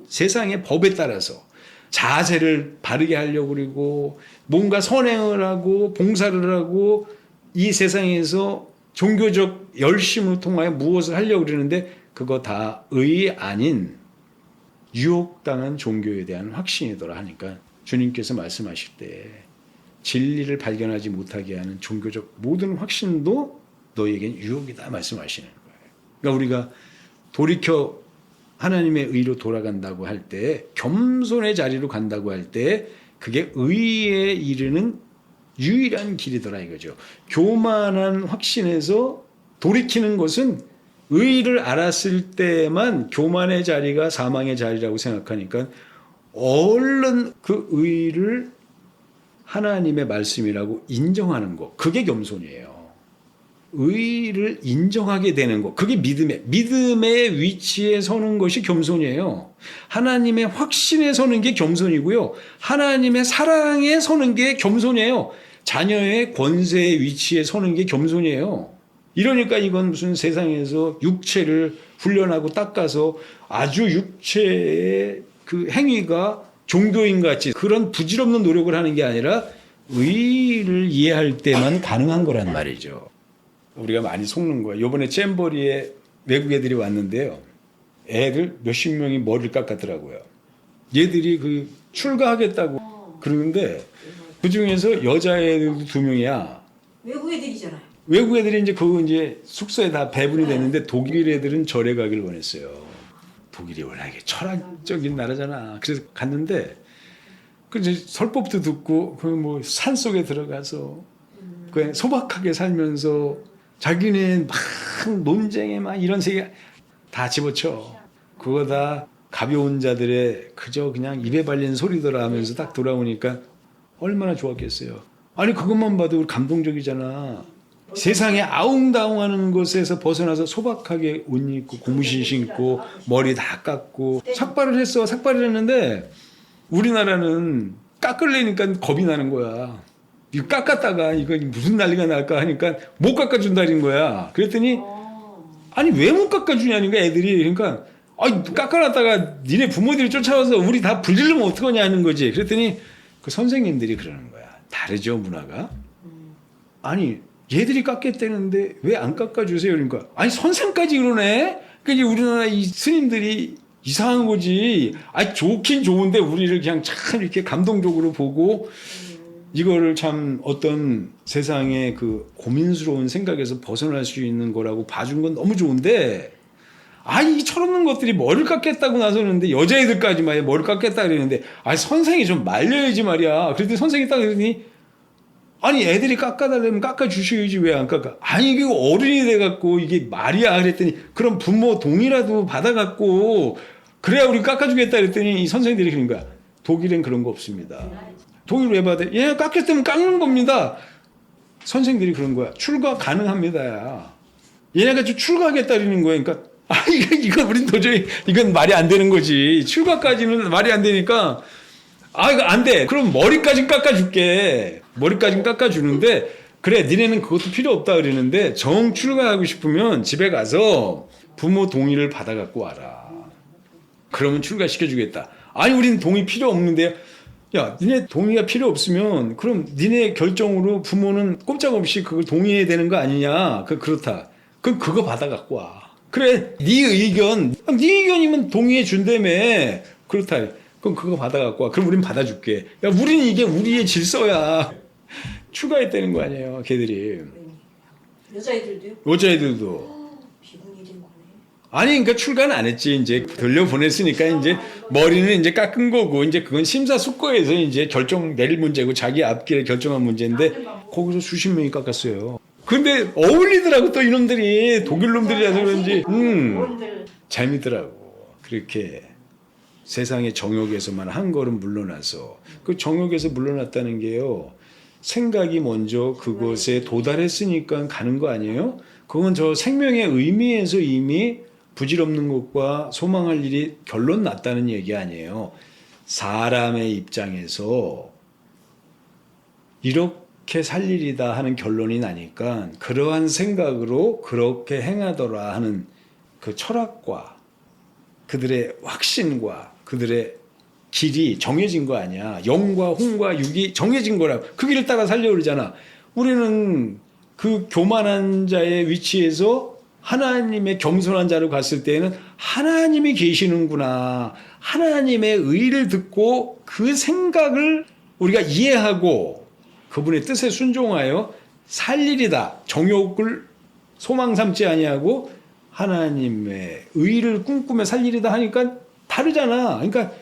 세상의 법에 따라서 자세를 바르게 하려고 그러고 뭔가 선행을 하고 봉사를 하고 이 세상에서 종교적 열심을 통하여 무엇을 하려고 그러는데 그거 다 의 아닌 유혹당한 종교에 대한 확신이더라 하니까 주님께서 말씀하실 때 진리를 발견하지 못하게 하는 종교적 모든 확신도 너에겐 유혹이다 말씀하시는 거예요. 그러니까 우리가 돌이켜 하나님의 의로 돌아간다고 할 때 겸손의 자리로 간다고 할 때 그게 의에 이르는 유일한 길이더라 이거죠. 교만한 확신에서 돌이키는 것은 의를 알았을 때만 교만의 자리가 사망의 자리라고 생각하니까 얼른 그 의를 하나님의 말씀이라고 인정하는 것. 그게 겸손이에요. 의를 인정하게 되는 것. 그게 믿음의 위치에 서는 것이 겸손이에요. 하나님의 확신에 서는 게 겸손이고요. 하나님의 사랑에 서는 게 겸손이에요. 자녀의 권세의 위치에 서는 게 겸손이에요. 이러니까 이건 무슨 세상에서 육체를 훈련하고 닦아서 아주 육체의 그 행위가 종교인 같이 그런 부질없는 노력을 하는 게 아니라 의를 이해할 때만 가능한 거란 말이죠. 우리가 많이 속는 거예요. 이번에 잼버리에 외국 애들이 왔는데요. 애들 몇십 명이 머리를 깎았더라고요. 얘들이 그 출가하겠다고 그러는데 그 중에서 여자애들도 2명이야. 외국 애들이잖아요. 외국 애들이 이제 숙소에 다 배분이 됐는데 독일 애들은 절에 가길 원했어요. 독일이 워낙에 철학적인 나라잖아. 그래서 갔는데 그 설법도 듣고 그 뭐 산 속에 들어가서 그 소박하게 살면서 자기네 막 논쟁에 막 이런 세계 다 집어쳐. 그거 다 가벼운 자들의 그저 그냥 입에 발린 소리더라 하면서 딱 돌아오니까 얼마나 좋았겠어요. 아니 그것만 봐도 감동적이잖아. 세상에 아웅다웅하는 것에서 벗어나서 소박하게 옷 입고 고무신 신고 머리 다 깎고 삭발을 했어. 삭발을 했는데 우리나라는 깎으려니까 겁이 나는 거야. 이거 깎았다가 이거 무슨 난리가 날까 하니까 못 깎아준다는 거야. 그랬더니 아니 왜 못 깎아주냐니까 애들이. 그러니까 아이, 깎아놨다가 니네 부모들이 쫓아와서 우리 다 불리려면 어떡하냐 하는 거지. 그랬더니 그 선생님들이 그러는 거야. 다르죠, 문화가? 아니, 얘들이 깎겠다는데 왜 안 깎아주세요? 그러니까, 아니, 선생까지 그러네? 그러니까 우리나라 이 스님들이 이상한 거지. 아니, 좋긴 좋은데 우리를 그냥 참 이렇게 감동적으로 보고 이거를 참 어떤 세상의 그 고민스러운 생각에서 벗어날 수 있는 거라고 봐준 건 너무 좋은데, 아니, 이 철없는 것들이 머리를 깎겠다고 나서는데, 여자애들까지 말이야, 머리를 깎겠다 그러는데, 아니, 선생이 좀 말려야지 말이야. 그랬더니 선생이 딱 그러더니, 아니, 애들이 깎아달라면 깎아주셔야지 왜 안 깎아? 아니, 이게 어른이 돼갖고 이게 말이야. 그랬더니, 그럼 부모 동의라도 받아갖고, 그래야 우리 깎아주겠다 그랬더니 이 선생들이 그런 거야. 독일엔 그런 거 없습니다. 독일 왜 받아? 얘 깎였다면 깎는 겁니다. 선생들이 그런 거야. 출가 가능합니다. 야. 얘네가 좀 출가하겠다는 거야. 그러니까, 아, 이거 우린 도저히, 이건 말이 안 되는 거지. 출가까지는 말이 안 되니까, 아, 이거 안 돼. 그럼 머리까지 깎아줄게. 머리까지 깎아주는데, 그래, 니네는 그것도 필요 없다 그러는데, 정 출가하고 싶으면 집에 가서 부모 동의를 받아갖고 와라. 그러면 출가시켜주겠다. 아니, 우린 동의 필요 없는데, 야, 니네 동의가 필요 없으면, 그럼 니네 결정으로 부모는 꼼짝없이 그걸 동의해야 되는 거 아니냐. 그렇다. 그럼 그거 받아갖고 와. 그래, 네 의견이면 동의해 준다며. 그렇다. 그럼 그거 받아갖고 와. 그럼 우린 받아줄게. 야, 우리는 이게 우리의 질서야. 추가했다는 거 아니에요, 걔들이. 여자애들도요? 여자애들도. 비군이 된 거네. 아니, 그러니까 출가는 안 했지. 이제 돌려보냈으니까 이제 머리는 이제 깎은 거고, 이제 그건 심사숙고해서 이제 결정 내릴 문제고, 자기 앞길에 결정한 문제인데, 거기서 수십 명이 깎았어요. 근데 어울리더라고, 또 이놈들이. 독일 놈들이라서 그런지. 재밌더라고. 그렇게 세상의 정욕에서만 한 걸음 물러나서, 그 정욕에서 물러났다는 게요, 생각이 먼저 그것에 도달했으니까 가는 거 아니에요? 그건 저 생명의 의미에서 이미 부질없는 것과 소망할 일이 결론 났다는 얘기 아니에요. 사람의 입장에서 이렇게 살 일이다 하는 결론이 나니까 그러한 생각으로 그렇게 행하더라 하는 그 철학과 그들의 확신과 그들의 길이 정해진 거 아니야. 영과 홍과 육이 정해진 거라고. 그 길을 따라 살려고 그러잖아. 우리는 그 교만한 자의 위치에서 하나님의 겸손한 자로 갔을 때에는 하나님이 계시는구나. 하나님의 의를 듣고 그 생각을 우리가 이해하고 그분의 뜻에 순종하여 살 일이다. 정욕을 소망 삼지 아니하고 하나님의 의를 꿈꾸며 살 일이다 하니까 다르잖아. 그러니까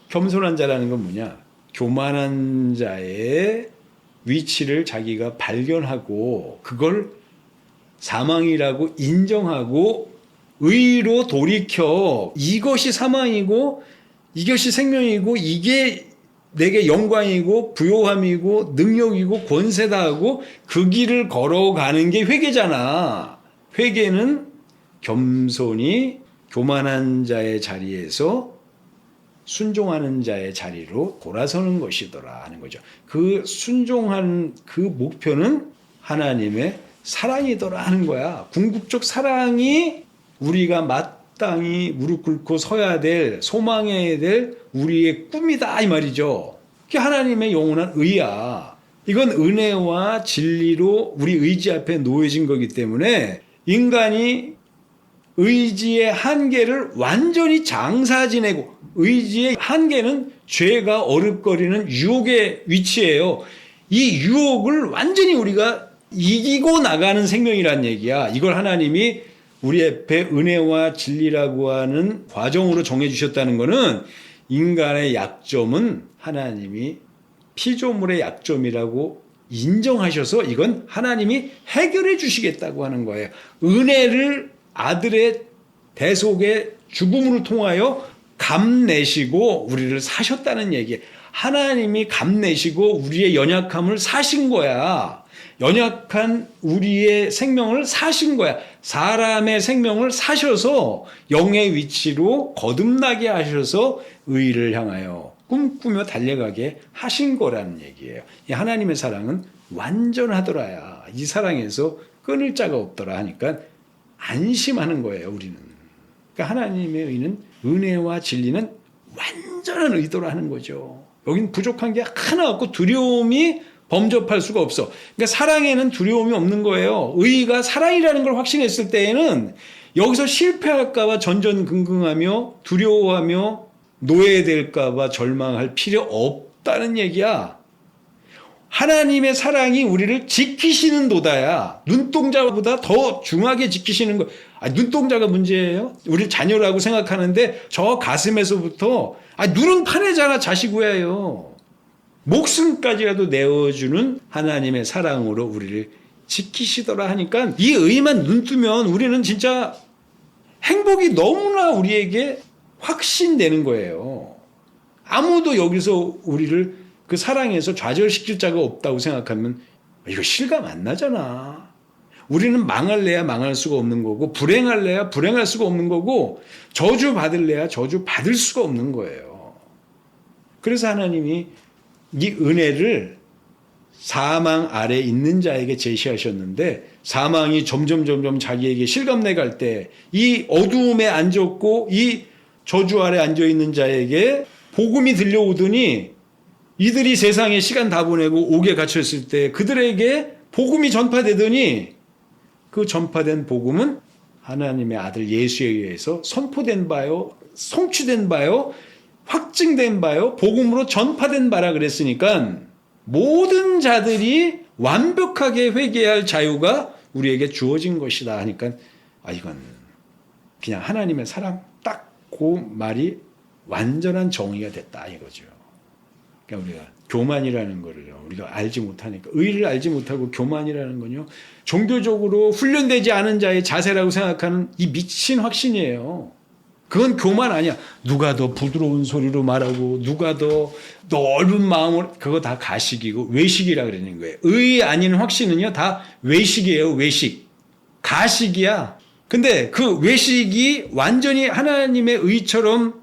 겸손한 자라는 건 뭐냐? 교만한 자의 위치를 자기가 발견하고 그걸 사망이라고 인정하고 의로 돌이켜 이것이 사망이고 이것이 생명이고 이게 내게 영광이고 부요함이고 능력이고 권세다 하고 그 길을 걸어가는 게 회개잖아. 회개는 겸손히 교만한 자의 자리에서 순종하는 자의 자리로 돌아서는 것이더라 하는 거죠. 그 순종한 그 목표는 하나님의 사랑이더라 하는 거야. 궁극적 사랑이 우리가 마땅히 무릎 꿇고 서야 될, 소망해야 될 우리의 꿈이다 이 말이죠. 그게 하나님의 영원한 의야. 이건 은혜와 진리로 우리 의지 앞에 놓여진 거기 때문에 인간이 의지의 한계를 완전히 장사 지내고 의지의 한계는 죄가 어렵거리는 유혹의 위치예요. 이 유혹을 완전히 우리가 이기고 나가는 생명이란 얘기야. 이걸 하나님이 우리 앞에 은혜와 진리라고 하는 과정으로 정해 주셨다는 것은 인간의 약점은 하나님이 피조물의 약점이라고 인정하셔서 이건 하나님이 해결해 주시겠다고 하는 거예요. 은혜를 아들의 대속의 죽음으로 통하여 감내시고 우리를 사셨다는 얘기예요. 하나님이 감내시고 우리의 연약함을 사신 거야. 연약한 우리의 생명을 사신 거야. 사람의 생명을 사셔서 영의 위치로 거듭나게 하셔서 의를 향하여 꿈꾸며 달려가게 하신 거라는 얘기예요. 이 하나님의 사랑은 완전하더라야. 이 사랑에서 끊을 자가 없더라 하니까 안심하는 거예요, 우리는. 그러니까 하나님의 의는 은혜와 진리는 완전한 의도로 하는 거죠. 여긴 부족한 게 하나 없고 두려움이 범접할 수가 없어. 그러니까 사랑에는 두려움이 없는 거예요. 의가 사랑이라는 걸 확신했을 때에는 여기서 실패할까 봐 전전긍긍하며 두려워하며 노예될까 봐 절망할 필요 없다는 얘기야. 하나님의 사랑이 우리를 지키시는 도다야. 눈동자보다 더 중하게 지키시는 거. 눈동자가 문제예요? 우리 자녀라고 생각하는데 저 가슴에서부터 눈은 파내잖아. 자식 외에요. 목숨까지라도 내어주는 하나님의 사랑으로 우리를 지키시더라 하니까 이 의만 눈 뜨면 우리는 진짜 행복이 너무나 우리에게 확신되는 거예요. 아무도 여기서 우리를 그 사랑에서 좌절시킬 자가 없다고 생각하면 이거 실감 안 나잖아. 우리는 망할래야 망할 수가 없는 거고 불행할래야 불행할 수가 없는 거고 저주 받을래야 저주 받을 수가 없는 거예요. 그래서 하나님이 이 은혜를 사망 아래 있는 자에게 제시하셨는데 사망이 점점 자기에게 실감내 갈 때 이 어두움에 앉았고 이 저주 아래 앉아 있는 자에게 복음이 들려오더니 이들이 세상에 시간 다 보내고 옥에 갇혔을 때 그들에게 복음이 전파되더니 그 전파된 복음은 하나님의 아들 예수에 의해서 선포된 바요, 성취된 바요, 확증된 바요, 복음으로 전파된 바라 그랬으니까 모든 자들이 완벽하게 회개할 자유가 우리에게 주어진 것이다 하니까 이건 그냥 하나님의 사랑 딱 그 말이 완전한 정의가 됐다 이거죠. 그러니까 우리가 교만이라는 거를 우리가 알지 못하니까 의를 알지 못하고 교만이라는 건요 종교적으로 훈련되지 않은 자의 자세라고 생각하는 이 미친 확신이에요. 그건 교만 아니야. 누가 더 부드러운 소리로 말하고 누가 더 넓은 마음으로 그거 다 가식이고 외식이라 그러는 거예요. 의 아닌 확신은요 다 외식이에요. 외식. 가식이야. 근데 그 외식이 완전히 하나님의 의처럼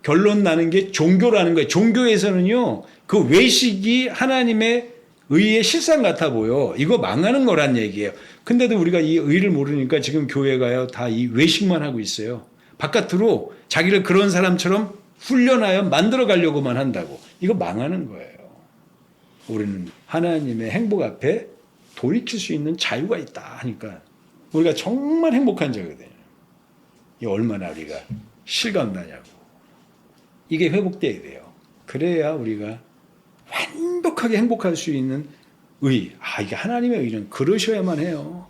결론 나는 게 종교라는 거예요. 종교에서는요 그 외식이 하나님의 의의 실상 같아 보여. 이거 망하는 거란 얘기예요. 근데도 우리가 이 의를 모르니까 지금 교회가요 다 이 외식만 하고 있어요. 바깥으로 자기를 그런 사람처럼 훈련하여 만들어 가려고만 한다고. 이거 망하는 거예요. 우리는 하나님의 행복 앞에 돌이킬 수 있는 자유가 있다 하니까 우리가 정말 행복한 자거든요. 이게 얼마나 우리가 실감나냐고. 이게 회복돼야 돼요. 그래야 우리가 완벽하게 행복할 수 있는 의. 이게 하나님의 의는 그러셔야만 해요.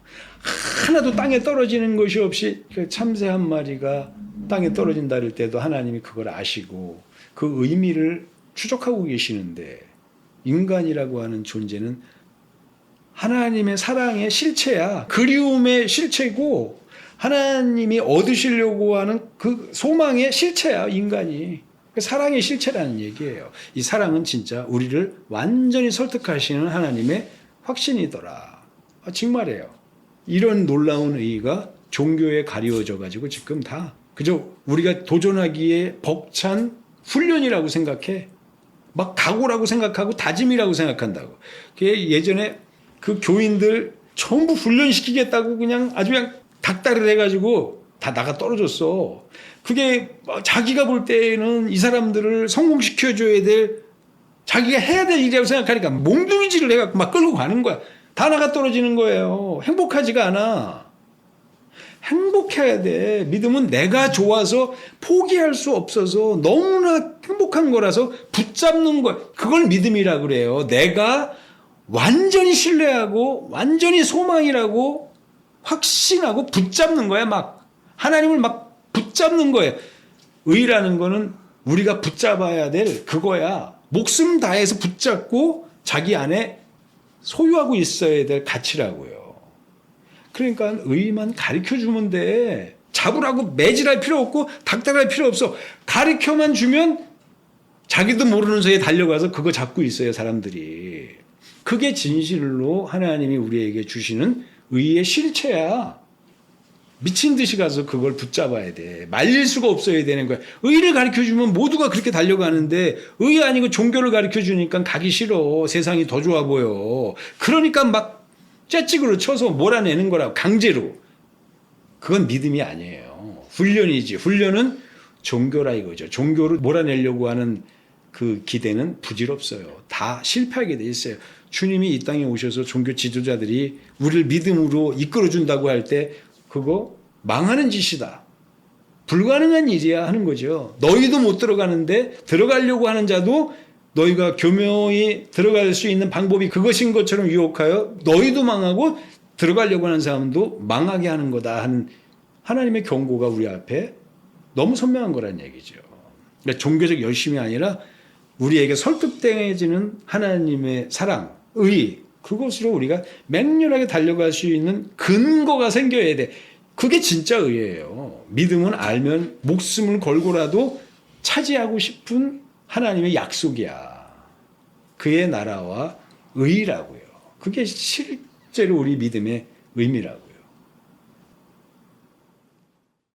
하나도 땅에 떨어지는 것이 없이 참새 한 마리가 땅에 떨어진다 할 때도 하나님이 그걸 아시고 그 의미를 추적하고 계시는데 인간이라고 하는 존재는 하나님의 사랑의 실체야. 그리움의 실체고 하나님이 얻으시려고 하는 그 소망의 실체야. 인간이. 사랑의 실체라는 얘기예요. 이 사랑은 진짜 우리를 완전히 설득하시는 하나님의 확신이더라. 정말이에요. 이런 놀라운 의의가 종교에 가리워져 가지고 지금 다 그저 우리가 도전하기에 벅찬 훈련이라고 생각해. 막 각오라고 생각하고 다짐이라고 생각한다고. 예전에 그 교인들 전부 훈련시키겠다고 그냥 아주 그냥 닥달을 해가지고 다 나가 떨어졌어. 그게 자기가 볼 때는 이 사람들을 성공시켜줘야 될 자기가 해야 될 일이라고 생각하니까 몽둥이질을 해갖고 막 끌고 가는 거야. 다 나가 떨어지는 거예요. 행복하지가 않아. 행복해야 돼. 믿음은 내가 좋아서 포기할 수 없어서 너무나 행복한 거라서 붙잡는 거야. 그걸 믿음이라 그래요. 내가 완전히 신뢰하고 완전히 소망이라고 확신하고 붙잡는 거야. 막 하나님을 막 붙잡는 거예요. 의라는 거는 우리가 붙잡아야 될 그거야. 목숨 다해서 붙잡고 자기 안에 소유하고 있어야 될 가치라고요. 그러니까 의만 가르쳐주면 돼. 잡으라고 매질할 필요 없고 닥달할 필요 없어. 가르쳐만 주면 자기도 모르는 사이에 달려가서 그거 잡고 있어요. 사람들이. 그게 진실로 하나님이 우리에게 주시는 의의 실체야. 미친 듯이 가서 그걸 붙잡아야 돼. 말릴 수가 없어야 되는 거야. 의를 가르쳐주면 모두가 그렇게 달려가는데 의 아니고 종교를 가르쳐주니까 가기 싫어. 세상이 더 좋아 보여. 그러니까 막 째찍으로 쳐서 몰아내는 거라고. 강제로. 그건 믿음이 아니에요. 훈련이지. 훈련은 종교라 이거죠. 종교를 몰아내려고 하는 그 기대는 부질없어요. 다 실패하게 돼 있어요. 주님이 이 땅에 오셔서 종교 지도자들이 우리를 믿음으로 이끌어준다고 할 때 그거 망하는 짓이다. 불가능한 일이야 하는 거죠. 너희도 못 들어가는데 들어가려고 하는 자도 너희가 교묘히 들어갈 수 있는 방법이 그것인 것처럼 유혹하여 너희도 망하고 들어가려고 하는 사람도 망하게 하는 거다 하는 하나님의 경고가 우리 앞에 너무 선명한 거란 얘기죠. 그러니까 종교적 열심이 아니라 우리에게 설득되어지는 하나님의 사랑, 의, 그것으로 우리가 맹렬하게 달려갈 수 있는 근거가 생겨야 돼. 그게 진짜 의예요. 믿음은 알면 목숨을 걸고라도 차지하고 싶은 하나님의 약속이야. 그의 나라와 의라고요. 그게 실제로 우리 믿음의 의미라고.